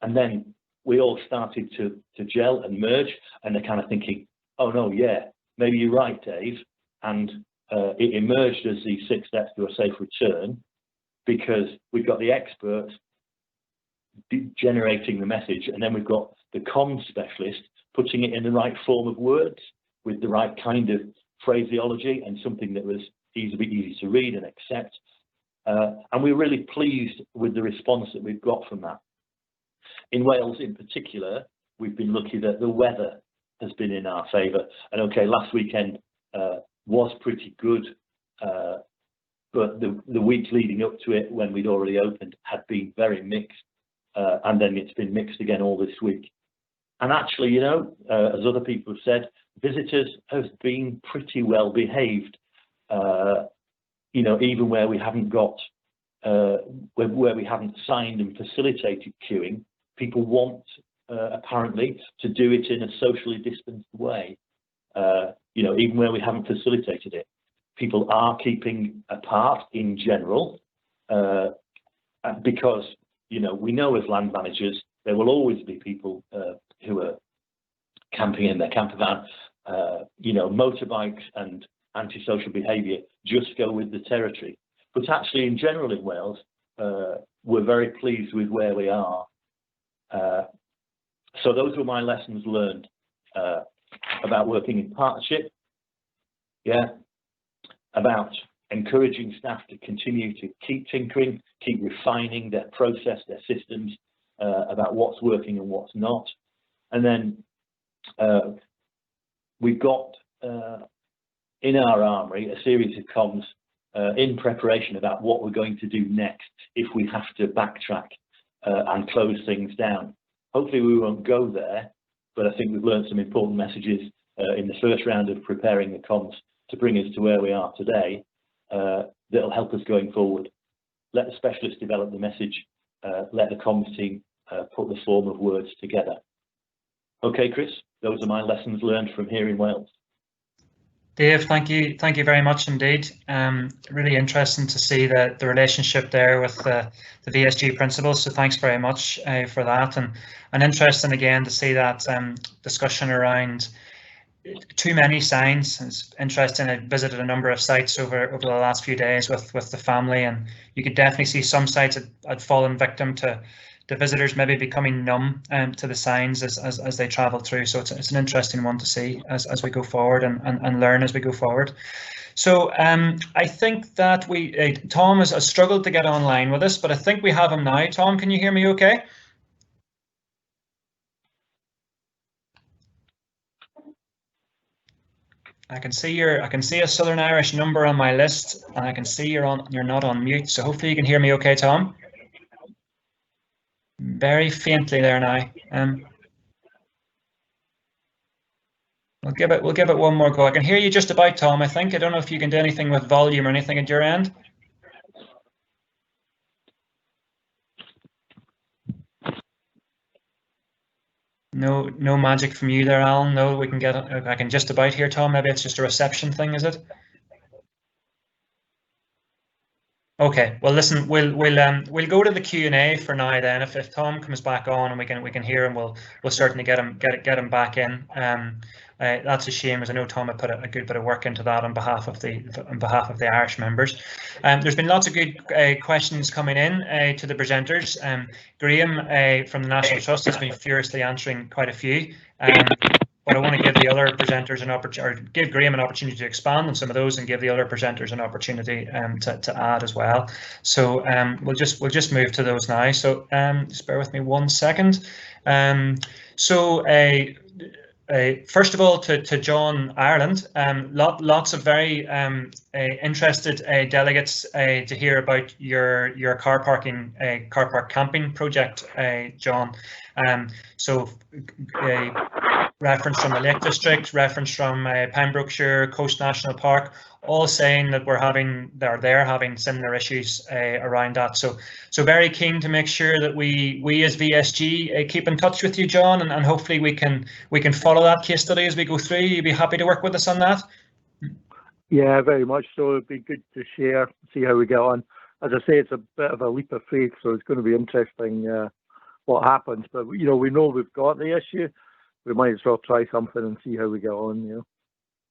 and then we all started to gel and merge, and they're kind of thinking, oh no, yeah, maybe you're right, Dave. And it emerged as the 6 steps to a safe return, because we've got the experts generating the message, and then we've got the comms specialist putting it in the right form of words with the right kind of phraseology and something that was easy to read and accept. And we're really pleased with the response that we've got from that. In Wales in particular, we've been lucky that the weather has been in our favour. And okay, last weekend was pretty good, but the week leading up to it, when we'd already opened, had been very mixed. And then it's been mixed again all this week. And actually, you know, as other people have said, visitors have been pretty well behaved. You know, even where we haven't got, where we haven't signed and facilitated queuing, people want apparently to do it in a socially distanced way. You know, even where we haven't facilitated it, people are keeping apart in general, because, you know, we know as land managers, there will always be people who are camping in their camper van. You know, motorbikes and antisocial behaviour just go with the territory. But actually, in general in Wales, we're very pleased with where we are. So those were my lessons learned about working in partnership. Yeah, about encouraging staff to continue to keep tinkering, keep refining their process, their systems, about what's working and what's not. And then we've got in our armoury a series of comms in preparation about what we're going to do next if we have to backtrack and close things down. Hopefully we won't go there, but I think we've learned some important messages in the first round of preparing the comms to bring us to where we are today, that'll help us going forward. Let the specialists develop the message, let the comms team put the form of words together. Okay, Chris, those are my lessons learned from here in Wales. Dave, thank you very much indeed. Really interesting to see the relationship there with the VSG principles, so thanks very much for that, and interesting again to see that discussion around too many signs. It's interesting. I visited a number of sites over the last few days with the family, and you could definitely see some sites that had fallen victim to visitors maybe becoming numb to the signs as they travel through. So it's an interesting one to see as we go forward and learn as we go forward. So I think that Tom has struggled to get online with us, but I think we have him now. Tom, can you hear me okay? I can see a Southern Irish number on my list, and I can see you're not on mute. So hopefully you can hear me okay, Tom. Very faintly there now. We'll give it one more go. I can hear you just about, Tom, I think. I don't know if you can do anything with volume or anything at your end. No magic from you there, Alan. No, we can get it. I can just about hear Tom. Maybe it's just a reception thing, is it? Okay, well, listen, we'll go to the Q&A for now. Then, if Tom comes back on and we can hear him, we'll certainly get him back in. That's a shame, as I know Tom had put a good bit of work into that on behalf of the Irish members. There's been lots of good questions coming in to the presenters. Graham from the National Trust has been furiously answering quite a few. But I want to give the other presenters an opportunity, or give Graham an opportunity to expand on some of those, and give the other presenters an opportunity to add as well. So we'll just move to those now. So just bear with me 1 second. First of all, to John Ireland, lots of very interested delegates to hear about your car park camping project, John. So reference from the Lake District, reference from Pembrokeshire, Coast National Park, all saying that they're having similar issues around that. So very keen to make sure that we as VSG keep in touch with you, John, and hopefully we can follow that case study as we go through. You'd be happy to work with us on that? Yeah, very much so. It'd be good to share, see how we get on. As I say, it's a bit of a leap of faith, so it's going to be interesting what happens. But we know we've got the issue. We might as well try something and see how we get on.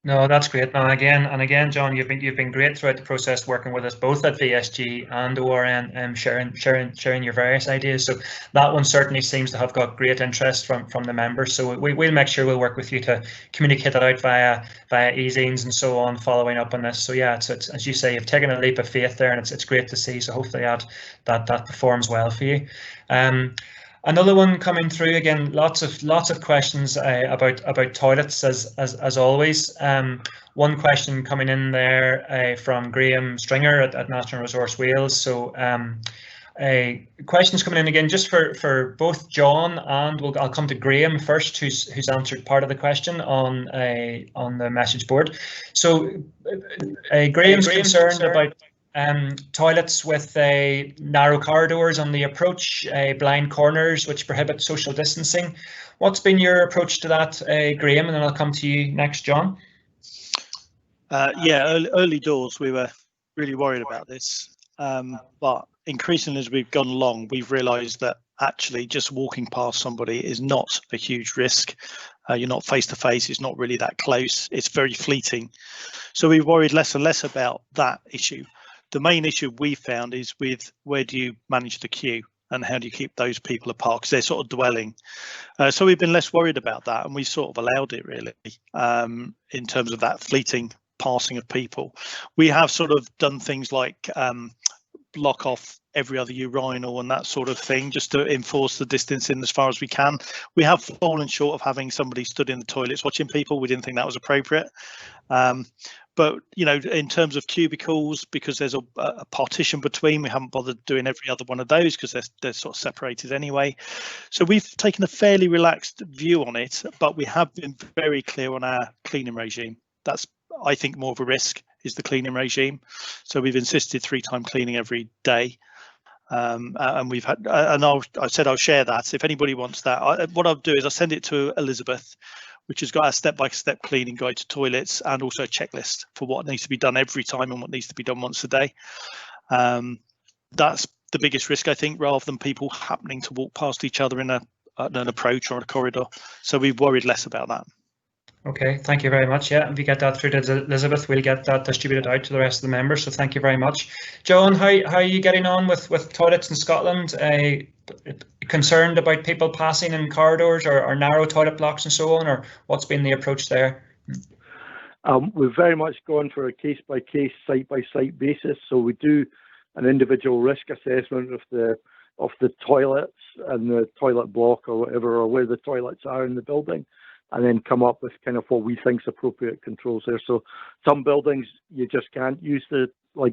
No, that's great. Now again, John, you've been great throughout the process, working with us both at VSG and ORN, sharing your various ideas. So that one certainly seems to have got great interest from the members. So we'll make sure we'll work with you to communicate that out via e-zines and so on, following up on this. So yeah, it's as you say, you've taken a leap of faith there, and it's great to see. So hopefully that performs well for you. Another one coming through, again, lots of questions about toilets as always. One question coming in there from Graham Stringer at National Resource Wales. So questions coming in again just for both John and I'll come to Graham first, who's answered part of the question on the message board. So Graham's concerned about toilets with narrow corridors on the approach, blind corners which prohibit social distancing. What's been your approach to that, Graham? And then I'll come to you next, John. Yeah, early doors we were really worried about this, but increasingly as we've gone along, we've realised that actually just walking past somebody is not a huge risk. You're not face to face, it's not really that close, it's very fleeting. So we've worried less and less about that issue. The main issue we found is with where do you manage the queue and how do you keep those people apart, because they're sort of dwelling. So we've been less worried about that, and we sort of allowed it really in terms of that fleeting passing of people. We have sort of done things like block off every other urinal and that sort of thing, just to enforce the distancing as far as we can. We have fallen short of having somebody stood in the toilets watching people. We didn't think that was appropriate. But in terms of cubicles, because there's a partition between, we haven't bothered doing every other one of those because they're sort of separated anyway. So we've taken a fairly relaxed view on it, but we have been very clear on our cleaning regime. That's, I think, more of a risk is the cleaning regime. So we've insisted 3-time cleaning every day. And we've had, and I said I'll share that. If anybody wants that, what I'll do is I'll send it to Elizabeth, which has got a step-by-step cleaning guide to toilets and also a checklist for what needs to be done every time and what needs to be done once a day. That's the biggest risk, I think, rather than people happening to walk past each other in an approach or a corridor. So we've worried less about that. Okay, thank you very much. Yeah, if you get that through to Elizabeth, we'll get that distributed out to the rest of the members. So thank you very much. John, how are you getting on with toilets in Scotland? Concerned about people passing in corridors or narrow toilet blocks and so on, or what's been the approach there? We've very much gone for a case-by-case, site-by-site basis. So we do an individual risk assessment of the toilets and the toilet block or whatever, or where the toilets are in the building, and then come up with kind of what we think is appropriate controls there. So some buildings you just can't use the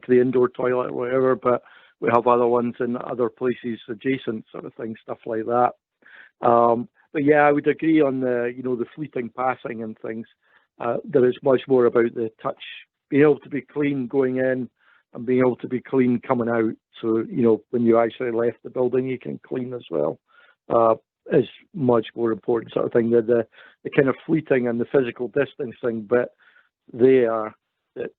indoor toilet or whatever, but we have other ones in other places adjacent, sort of thing, stuff like that. But yeah, I would agree on the fleeting passing and things. There is much more about the touch, being able to be clean going in and being able to be clean coming out. So when you actually left the building, you can clean as well. Is much more important sort of thing. The kind of fleeting and the physical distancing bit there, that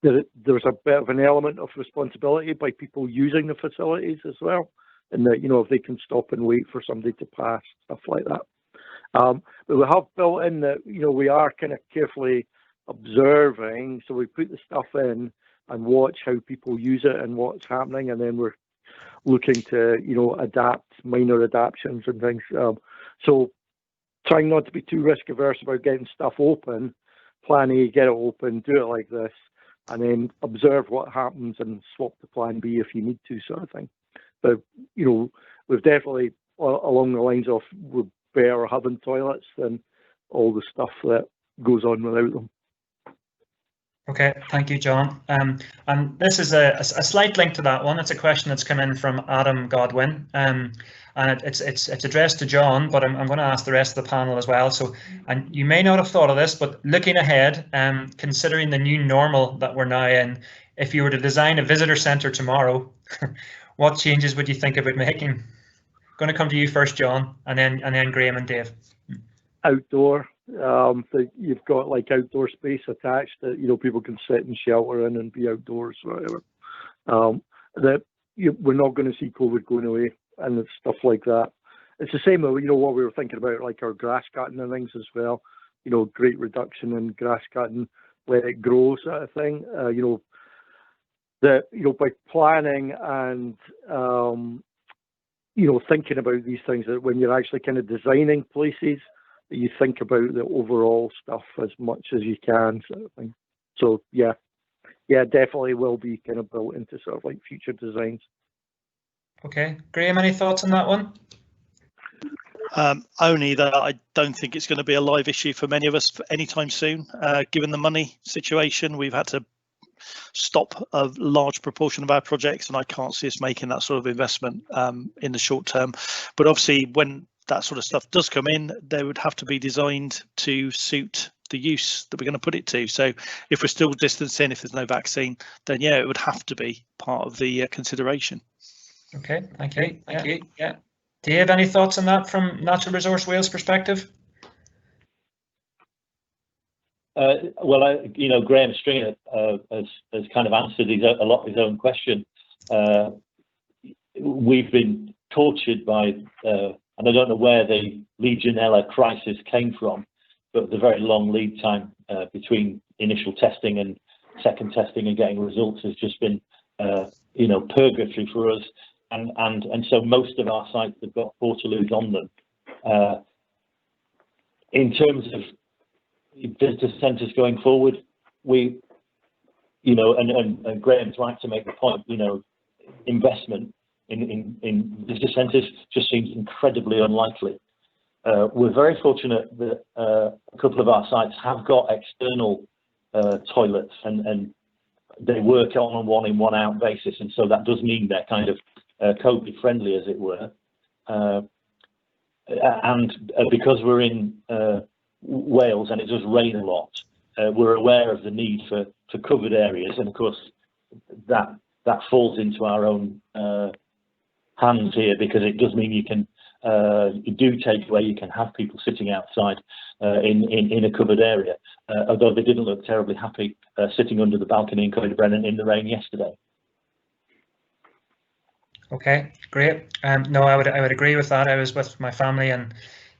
there's a bit of an element of responsibility by people using the facilities as well, and that, you know, if they can stop and wait for somebody to pass, stuff like that. But we have built in that, you know, we are kind of carefully observing, so we put the stuff in and watch how people use it and what's happening, and then we're looking to, you know, adapt minor adaptations and things. So trying not to be too risk averse about getting stuff open, plan A, get it open, do it like this, and then observe what happens and swap to plan B if you need to, sort of thing. But, you know, we've definitely, along the lines of, we're better having toilets than all the stuff that goes on without them. Okay, thank you, John. And this is a slight link to that one. It's a question that's come in from Adam Godwin, and it's addressed to John, but I'm going to ask the rest of the panel as well. So, and you may not have thought of this, but looking ahead, considering the new normal that we're now in, if you were to design a visitor centre tomorrow, what changes would you think about making? Going to come to you first, John, and then Graham and Dave. Outdoor. That you've got like outdoor space attached that, you know, people can sit and shelter in and be outdoors, whatever. We're not going to see COVID going away and stuff like that. It's the same, you know, what we were thinking about, like our grass cutting and things as well. You know, great reduction in grass cutting, let it grow, sort of thing. You know, that, you know, by planning and you know, thinking about these things, that when you're actually kind of designing places, you think about the overall stuff as much as you can, sort of thing. So yeah, definitely will be kind of built into sort of like future designs. Okay, Graham, any thoughts on that one? Only that I don't think it's going to be a live issue for many of us anytime soon. Given the money situation, we've had to stop a large proportion of our projects, and I can't see us making that sort of investment in the short term. But obviously, when that sort of stuff does come in, they would have to be designed to suit the use that we're going to put it to. So if we're still distancing, if there's no vaccine, then yeah, it would have to be part of the consideration. Okay, thank you. Yeah. Do you have any thoughts on that from Natural Resource Wales perspective? Well, you know, Graham Stringer has kind of answered a lot of his own question. We've been tortured by, and I don't know where the Legionella crisis came from, but the very long lead time between initial testing and second testing and getting results has just been, you know, purgatory for us. And so most of our sites have got portaloos on them. In terms of visitor centres going forward, we, you know, and Graham's right to make the point, you know, investment in visitor centres just seems incredibly unlikely. We're very fortunate that a couple of our sites have got external toilets, and they work on a one in, one out basis, and so that does mean they're kind of COVID friendly, as it were. And because we're in Wales and it does rain a lot, we're aware of the need for covered areas, and of course that falls into our own hands here, because it does mean you can do take away, you can have people sitting outside in a covered area, although they didn't look terribly happy sitting under the balcony in Coed Brennan in the rain yesterday. Okay, great. No, I would agree with that. I was with my family in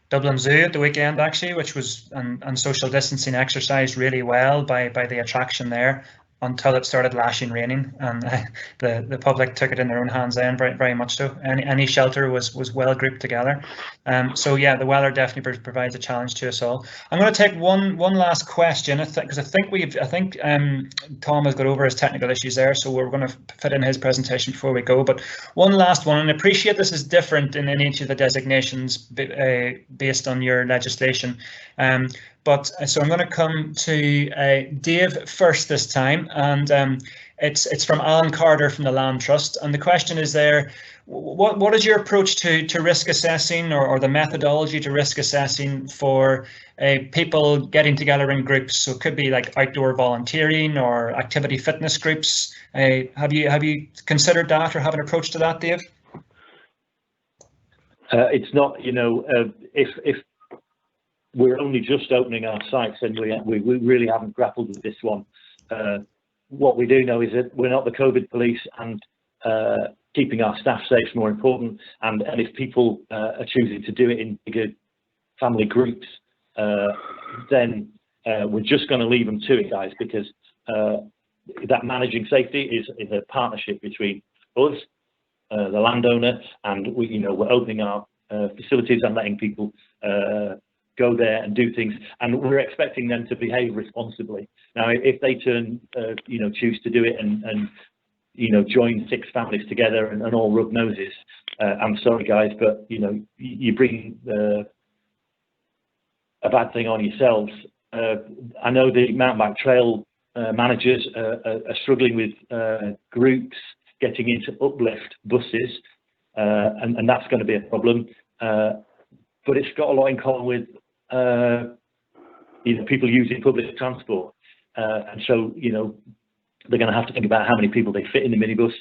Dublin Zoo at the weekend, actually, which was and social distancing exercised really well by the attraction there, until it started lashing raining, and the public took it in their own hands then, very, very much so. Any shelter was well grouped together. So yeah, the weather definitely provides a challenge to us all. I'm going to take one last question, because I think Tom has got over his technical issues there, so we're going to fit in his presentation before we go. But one last one, and I appreciate this is different in each of the designations based on your legislation. But so I'm going to come to Dave first this time, and it's from Alan Carter from the Land Trust. And the question is there, what is your approach to risk assessing, or the methodology to risk assessing for people getting together in groups? So it could be like outdoor volunteering or activity fitness groups. Have you considered that, or have an approach to that, Dave? It's not, you know, if we're only just opening our sites, and we really haven't grappled with this one. what we do know is that we're not the COVID police, and keeping our staff safe is more important. And if people are choosing to do it in bigger family groups, then we're just going to leave them to it, guys, because that managing safety is a partnership between us, the landowner, and we're opening our facilities and letting people go there and do things, and we're expecting them to behave responsibly. Now, if they choose to do it and join 6 families together and all rub noses, I'm sorry, guys, but you bring a bad thing on yourselves. I know the mountain bike trail managers are struggling with groups getting into uplift buses, and that's going to be a problem. But it's got a lot in common with people using public transport, and so they're going to have to think about how many people they fit in the minibus,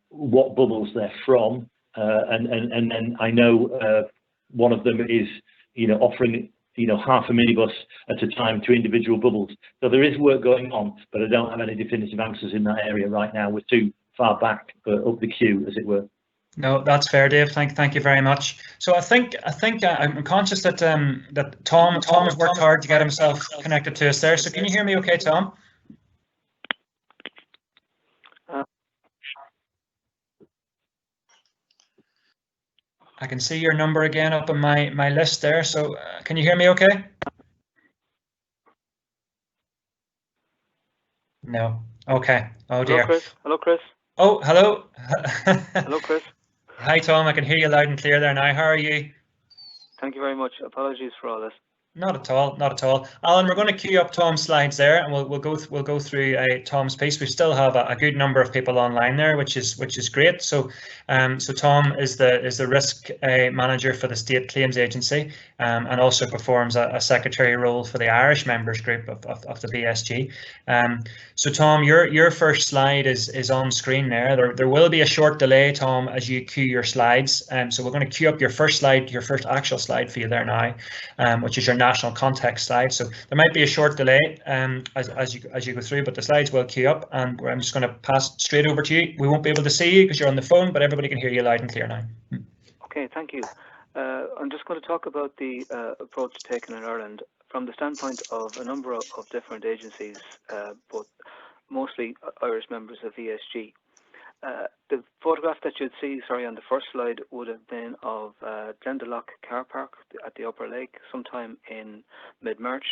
what bubbles they're from, and then I know one of them is offering half a minibus at a time to individual bubbles. So there is work going on, but I don't have any definitive answers in that area right now. We're too far back up the queue, as it were. No, that's fair, Dave. Thank you very much. So I think I'm conscious that that Tom has worked hard to get himself connected to us there. So can you hear me okay, Tom? I can see your number again up on my list there. So can you hear me okay? No. Okay. Oh dear. Hello, Chris. Hello, Chris. Oh, hello. Hello, Chris. Hi, Tom. I can hear you loud and clear there now. How are you? Thank you very much. Apologies for all this. Not at all, not at all. Alan, we're going to queue up Tom's slides there, and we'll go through Tom's piece. We still have a good number of people online there, which is great. So, so Tom is the risk manager for the State Claims Agency, and also performs a secretary role for the Irish members group of the VSG. So Tom, your first slide is on screen there. There will be a short delay, Tom, as you queue your slides. So we're going to queue up your first slide, your first actual slide for you there now, which is your national context slide. So there might be a short delay as you go through, but the slides will queue up, and I'm just going to pass straight over to you. We won't be able to see you because you're on the phone, but everybody can hear you loud and clear now. Okay, thank you. I'm just going to talk about the approach taken in Ireland from the standpoint of a number of different agencies, but mostly Irish members of VSG. The photograph that you'd see, on the first slide would have been of Glendalough car park at the Upper Lake sometime in mid-March,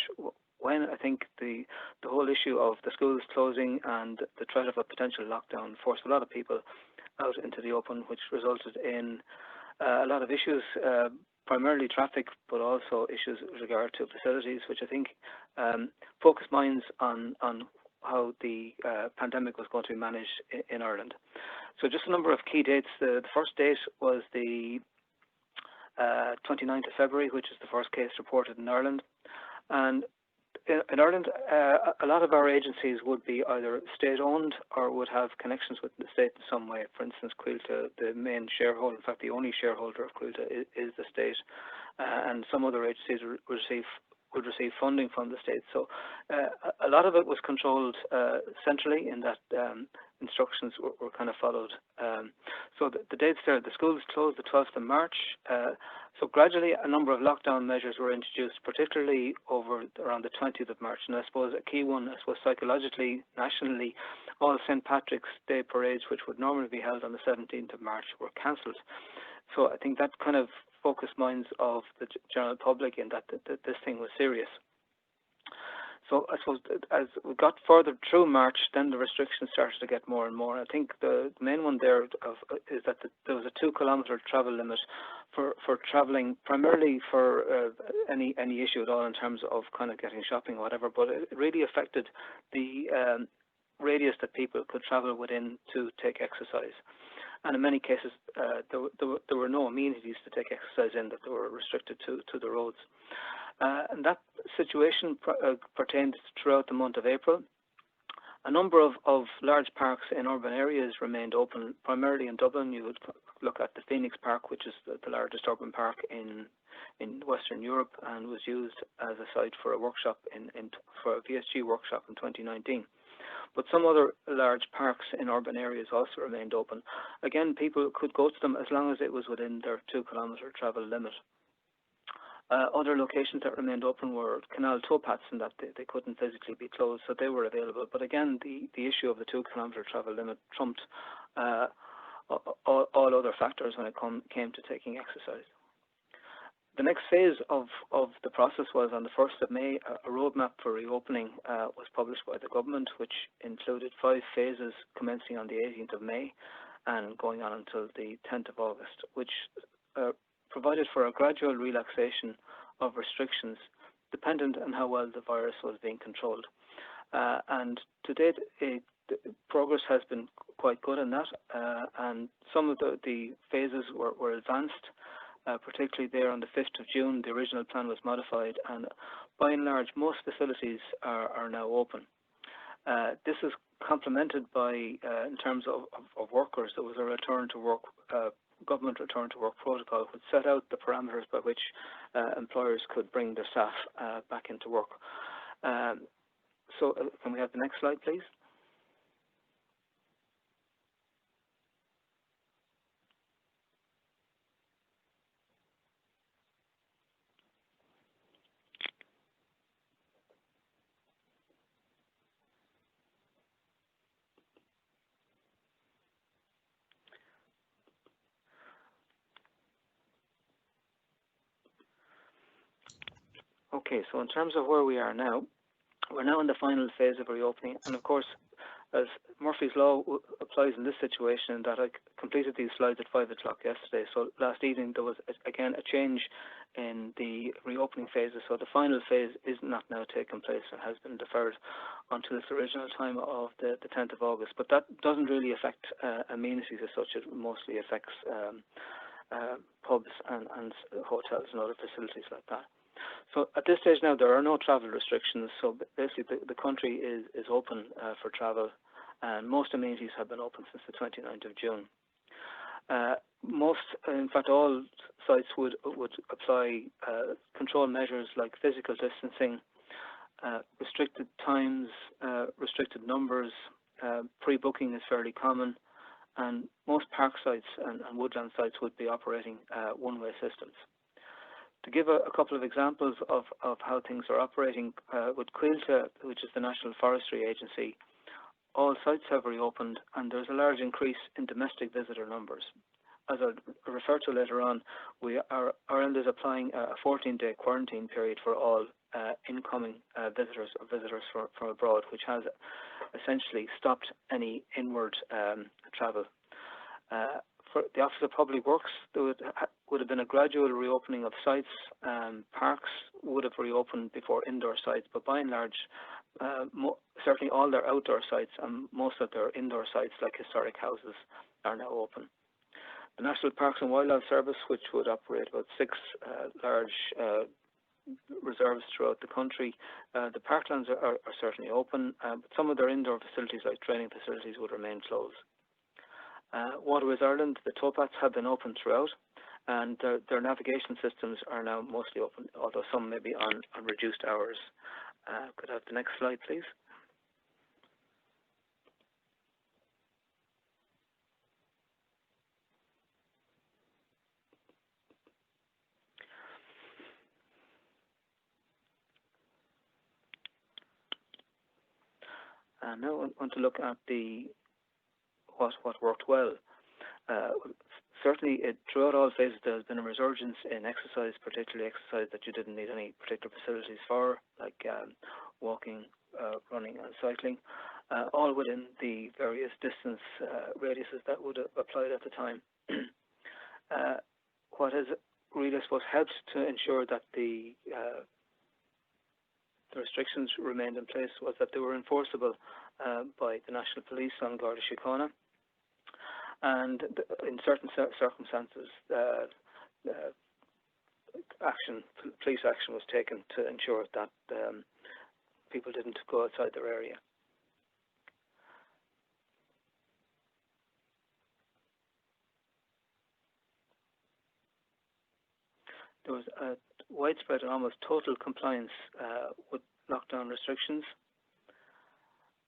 when I think the whole issue of the schools closing and the threat of a potential lockdown forced a lot of people out into the open, which resulted in a lot of issues, primarily traffic, but also issues with regard to facilities, which I think focused minds on how the pandemic was going to be managed in Ireland. So just a number of key dates. The first date was the 29th of February, which is the first case reported in Ireland. And in Ireland, a lot of our agencies would be either state-owned or would have connections with the state in some way. For instance, Quilta, the main shareholder, in fact, the only shareholder of Quilta is the state, and some other agencies would receive funding from the state. So a lot of it was controlled centrally, in that instructions were kind of followed. So the dates there, the schools closed the 12th of March. So gradually a number of lockdown measures were introduced, particularly around the 20th of March. And I suppose a key one, psychologically, nationally, all St. Patrick's Day parades, which would normally be held on the 17th of March, were cancelled. So I think that kind of focused minds of the general public in that this thing was serious. So I suppose as we got further through March, then the restrictions started to get more and more. I think the main one there is that there was a 2-kilometre travel limit for travelling, primarily for any issue at all in terms of kind of getting shopping or whatever. But it really affected the radius that people could travel within to take exercise. And in many cases, there were no amenities to take exercise in, that they were restricted to the roads. And that situation pertained throughout the month of April. A number of large parks in urban areas remained open, primarily in Dublin. You would look at the Phoenix Park, which is the largest urban park in Western Europe, and was used as a site for a workshop for a VSG workshop in 2019. But some other large parks in urban areas also remained open. Again, people could go to them as long as it was within their 2-kilometre travel limit. Other locations that remained open were canal towpaths, in that they couldn't physically be closed, so they were available. But again, the issue of the 2-kilometre travel limit trumped all other factors when it came to taking exercise. The next phase of the process was on the 1st of May, a roadmap for reopening was published by the government, which included 5 phases commencing on the 18th of May and going on until the 10th of August, which provided for a gradual relaxation of restrictions dependent on how well the virus was being controlled. And to date, progress has been quite good in that, and some of the phases were advanced, particularly there on the 5th of June. The original plan was modified, and by and large, most facilities are now open. This is complemented by, in terms of workers, there was a return to work government return to work protocol, which set out the parameters by which employers could bring their staff back into work. So can we have the next slide, please? Okay, so in terms of where we are now, we're now in the final phase of reopening, and of course, as Murphy's Law applies in this situation, that I completed these slides at 5 o'clock yesterday. So last evening there was again a change in the reopening phases. So the final phase is not now taking place and has been deferred until its original time of the 10th of August. But that doesn't really affect amenities as such. It mostly affects pubs and hotels and other facilities like that. So at this stage now, there are no travel restrictions. So basically, the country is open for travel, and most amenities have been open since the 29th of June. Most, in fact, all sites would apply control measures like physical distancing, restricted times, restricted numbers. Pre-booking is fairly common, and most park sites and woodland sites would be operating one-way systems. To give a couple of examples of how things are operating, with Quilta, which is the National Forestry Agency, all sites have reopened, and there's a large increase in domestic visitor numbers. As I'll refer to later on, Ireland is applying a 14-day quarantine period for all incoming visitors or visitors from abroad, which has essentially stopped any inward travel. For the Office of Public Works, there would have been a gradual reopening of sites. Parks would have reopened before indoor sites, but by and large, certainly all their outdoor sites and most of their indoor sites, like historic houses, are now open. The National Parks and Wildlife Service, which would operate about 6 large reserves throughout the country, the parklands are certainly open, but some of their indoor facilities, like training facilities, would remain closed. Waterways Ireland, the towpaths have been open throughout, and their navigation systems are now mostly open, although some may be on reduced hours. Could I have the next slide, please? Now I want to look at what worked well. Certainly, throughout all phases, there has been a resurgence in exercise, particularly exercise that you didn't need any particular facilities for, like walking, running and cycling, all within the various distance radiuses that would have applied at the time. What has really, I suppose, helped to ensure that the restrictions remained in place was that they were enforceable by the National Police on Garda Síochána. And in certain circumstances, police action was taken to ensure that people didn't go outside their area. There was a widespread and almost total compliance with lockdown restrictions.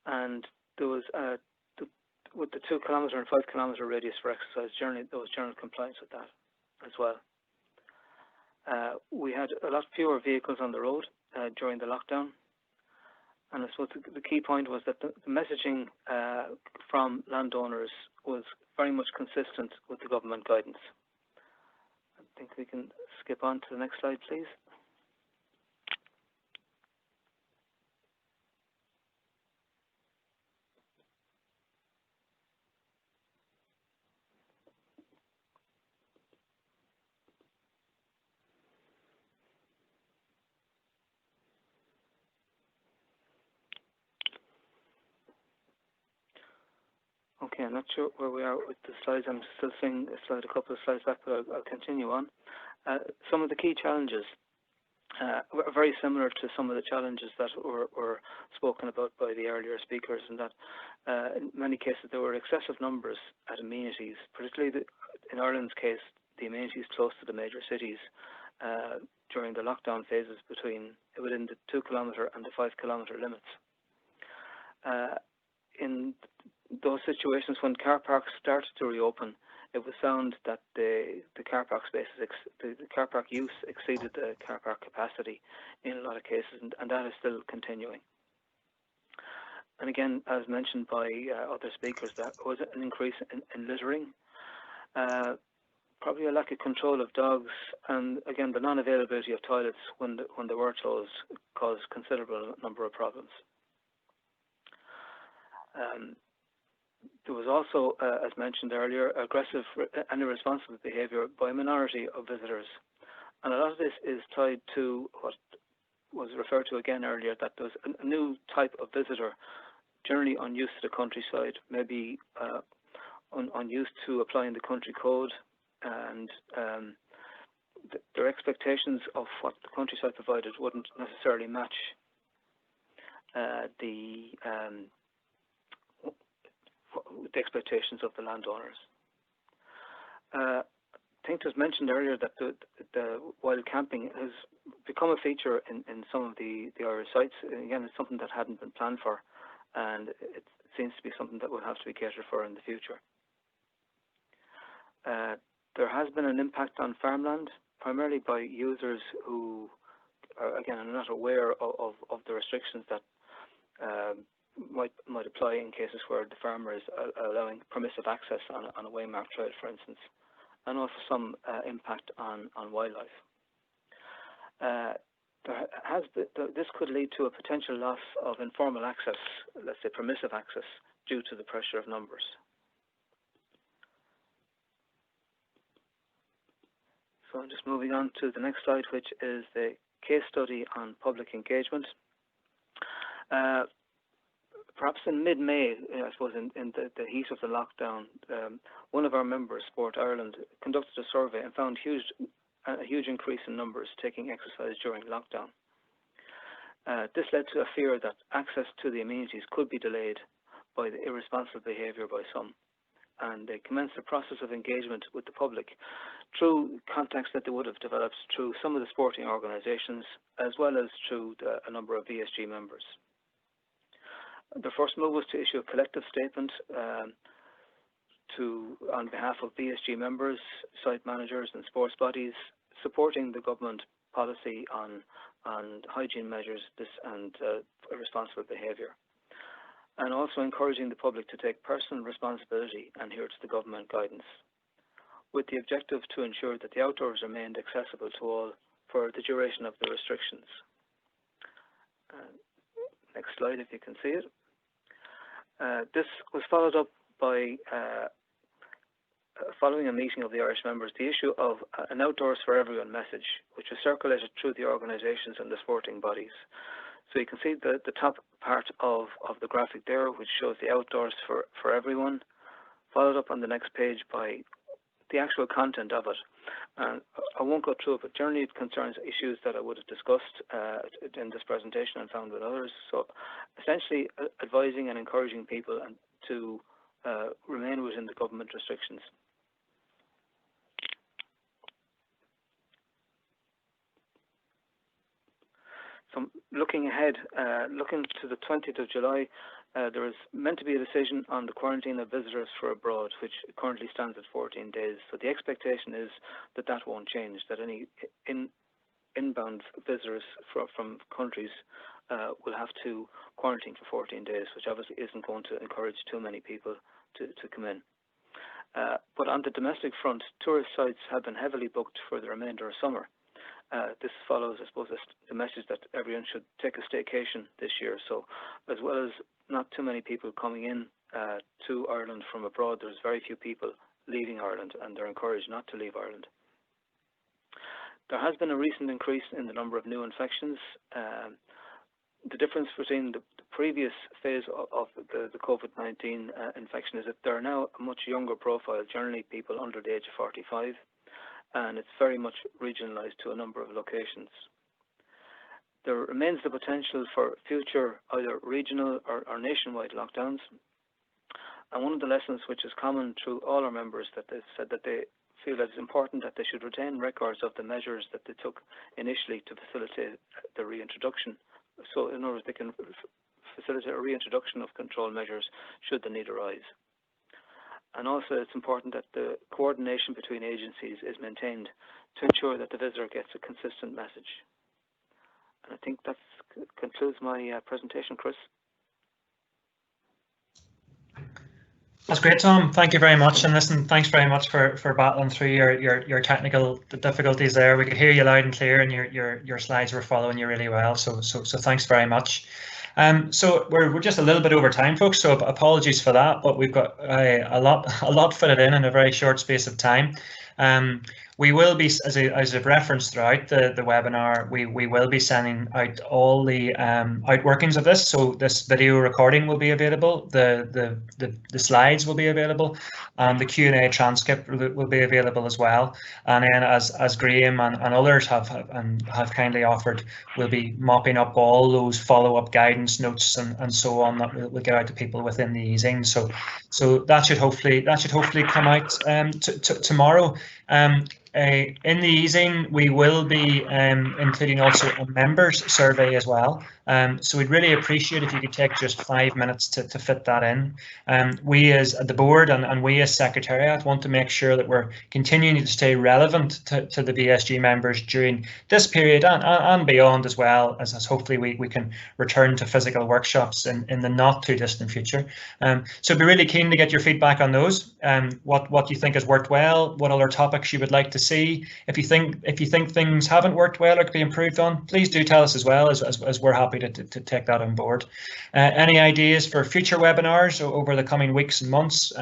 and there was with the 2 kilometre and 5 kilometre radius for exercise, generally there was general compliance with that as well. We had a lot fewer vehicles on the road during the lockdown, and I suppose the key point was that the messaging from landowners was very much consistent with the government guidance. I think we can skip on to the next slide, please. Okay, I'm not sure where we are with the slides. I'm still seeing a couple of slides back, but I'll continue on. Some of the key challenges were very similar to some of the challenges that were spoken about by the earlier speakers, and that in many cases there were excessive numbers at amenities, particularly in Ireland's case, the amenities close to the major cities during the lockdown phases within the 2 kilometre and the 5 kilometre limits. In those situations when car parks started to reopen, it was found that the car park spaces, the car park use exceeded the car park capacity in a lot of cases, and that is still continuing. And again, as mentioned by other speakers, that was an increase in littering, probably a lack of control of dogs, and again, the non-availability of toilets when they were closed caused considerable number of problems. There was also, as mentioned earlier, aggressive and irresponsible behaviour by a minority of visitors. And a lot of this is tied to what was referred to again earlier, that there's a new type of visitor, generally unused to the countryside, maybe unused to applying the country code, and their expectations of what the countryside provided wouldn't necessarily match the expectations of the landowners. I think it was mentioned earlier that the wild camping has become a feature in some of the Irish sites. Again, it's something that hadn't been planned for, and it seems to be something that will have to be catered for in the future. There has been an impact on farmland, primarily by users who, again, are not aware of the restrictions that might apply in cases where the farmer is allowing permissive access on a waymarked trail, for instance, and also some impact on wildlife. This could lead to a potential loss of informal access, let's say permissive access, due to the pressure of numbers. So I'm just moving on to the next slide, which is the case study on public engagement. Perhaps in mid-May, I suppose in the heat of the lockdown, one of our members, Sport Ireland, conducted a survey and found a huge increase in numbers taking exercise during lockdown. This led to a fear that access to the amenities could be delayed by the irresponsible behaviour by some, and they commenced a process of engagement with the public through contacts that they would have developed through some of the sporting organisations, as well as through a number of VSG members. The first move was to issue a collective statement on behalf of VSG members, site managers and sports bodies, supporting the government policy on hygiene measures and responsible behaviour, and also encouraging the public to take personal responsibility and adhere to the government guidance, with the objective to ensure that the outdoors remained accessible to all for the duration of the restrictions. Next slide, if you can see it. This was followed up by, following a meeting of the Irish members, the issue of an Outdoors for Everyone message, which was circulated through the organisations and the sporting bodies. So you can see the top part of the graphic there, which shows the Outdoors for Everyone, followed up on the next page by the actual content of it. And I won't go through it, but generally it concerns issues that I would have discussed in this presentation and found with others. So essentially advising and encouraging people to remain within the government restrictions. So looking ahead, looking to the 20th of July, there is meant to be a decision on the quarantine of visitors for abroad, which currently stands at 14 days. So the expectation is that that won't change, that any inbound visitors from countries will have to quarantine for 14 days, which obviously isn't going to encourage too many people to come in. But on the domestic front, tourist sites have been heavily booked for the remainder of summer. This follows, I suppose, the message that everyone should take a staycation this year. So as well as not too many people coming in to Ireland from abroad, there's very few people leaving Ireland, and they're encouraged not to leave Ireland. There has been a recent increase in the number of new infections. The difference between the previous phase of the COVID-19 infection is that there are now a much younger profile, generally people under the age of 45, and it's very much regionalised to a number of locations. There remains the potential for future either regional or nationwide lockdowns. And one of the lessons which is common through all our members that they said that they feel that it's important that they should retain records of the measures that they took initially to facilitate the reintroduction. So in other words, they can facilitate a reintroduction of control measures should the need arise. And also it's important that the coordination between agencies is maintained to ensure that the visitor gets a consistent message. And I think that concludes my presentation, Chris. That's great, Tom. Thank you very much. And listen, thanks very much for battling through your technical difficulties there. We could hear you loud and clear, and your slides were following you really well. So thanks very much. So we're just a little bit over time, folks. So apologies for that, but we've got a lot fitted in a very short space of time. We will be, as I've referenced throughout the webinar, we will be sending out all the outworkings of this. So this video recording will be available, the slides will be available, and the Q&A transcript will be available as well. And then as Graham and others have kindly offered, we'll be mopping up all those follow-up guidance notes and so on that we'll get out to people within the easing. So that should hopefully come out tomorrow. In the easing, we will be including also a members survey as well. So we'd really appreciate if you could take just 5 minutes to fit that in. We as the board and we as Secretariat want to make sure that we're continuing to stay relevant to the VSG members during this period and beyond, as well as hopefully we can return to physical workshops in the not too distant future. So I'd be really keen to get your feedback on those. What you think has worked well, what other topics you would like to see. If you think things haven't worked well or could be improved on, please do tell us as well, as we're happy to take that on board. Any ideas for future webinars over the coming weeks and months,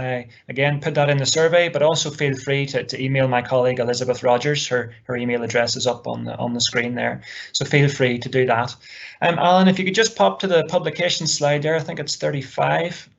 again, put that in the survey, but also feel free to email my colleague Elizabeth Rogers. Her email address is up on the screen there, so feel free to do that. Alan, if you could just pop to the publication slide there, I think it's 35.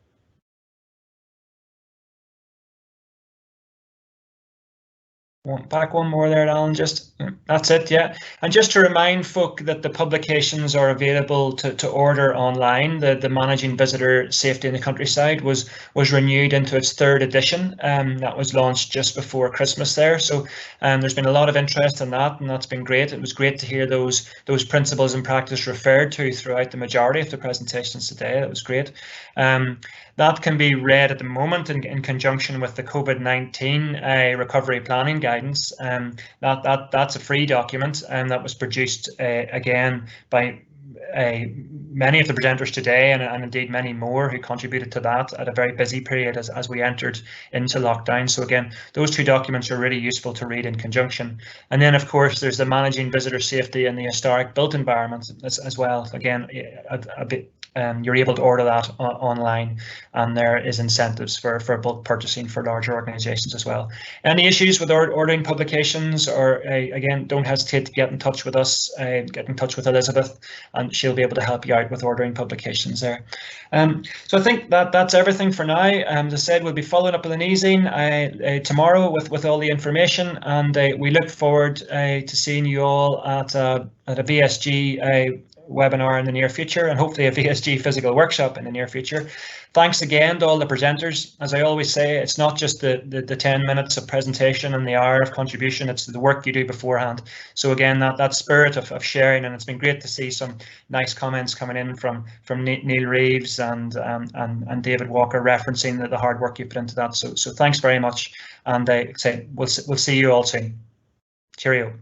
Back one more there, Alan, just that's it, yeah. And just to remind folk that the publications are available to order online. The Managing Visitor Safety in the Countryside was renewed into its 3rd edition. That was launched just before Christmas there. So there's been a lot of interest in that, and that's been great. It was great to hear those principles and practice referred to throughout the majority of the presentations today. That was great. That can be read at the moment in conjunction with the COVID-19 recovery planning guidance. That's a free document, and that was produced again by many of the presenters today, and indeed many more who contributed to that at a very busy period as we entered into lockdown. So again, those 2 documents are really useful to read in conjunction. And then of course there's the Managing Visitor Safety in the Historic Built Environment as well. Again, you're able to order that online, and there is incentives for bulk purchasing for larger organisations as well. Any issues with ordering publications, or again, don't hesitate to get in touch with us, get in touch with Elizabeth, and she'll be able to help you out with ordering publications there. So I think that's everything for now. As I said, we'll be following up with an easing tomorrow with all the information, and we look forward to seeing you all at a VSG webinar in the near future, and hopefully a VSG physical workshop in the near future. Thanks again to all the presenters. As I always say, it's not just the 10 minutes of presentation and the hour of contribution, it's the work you do beforehand. So again, that spirit of sharing, and it's been great to see some nice comments coming in from Neil Reeves and David Walker referencing the hard work you put into that. So thanks very much, and we'll see you all soon. Cheerio.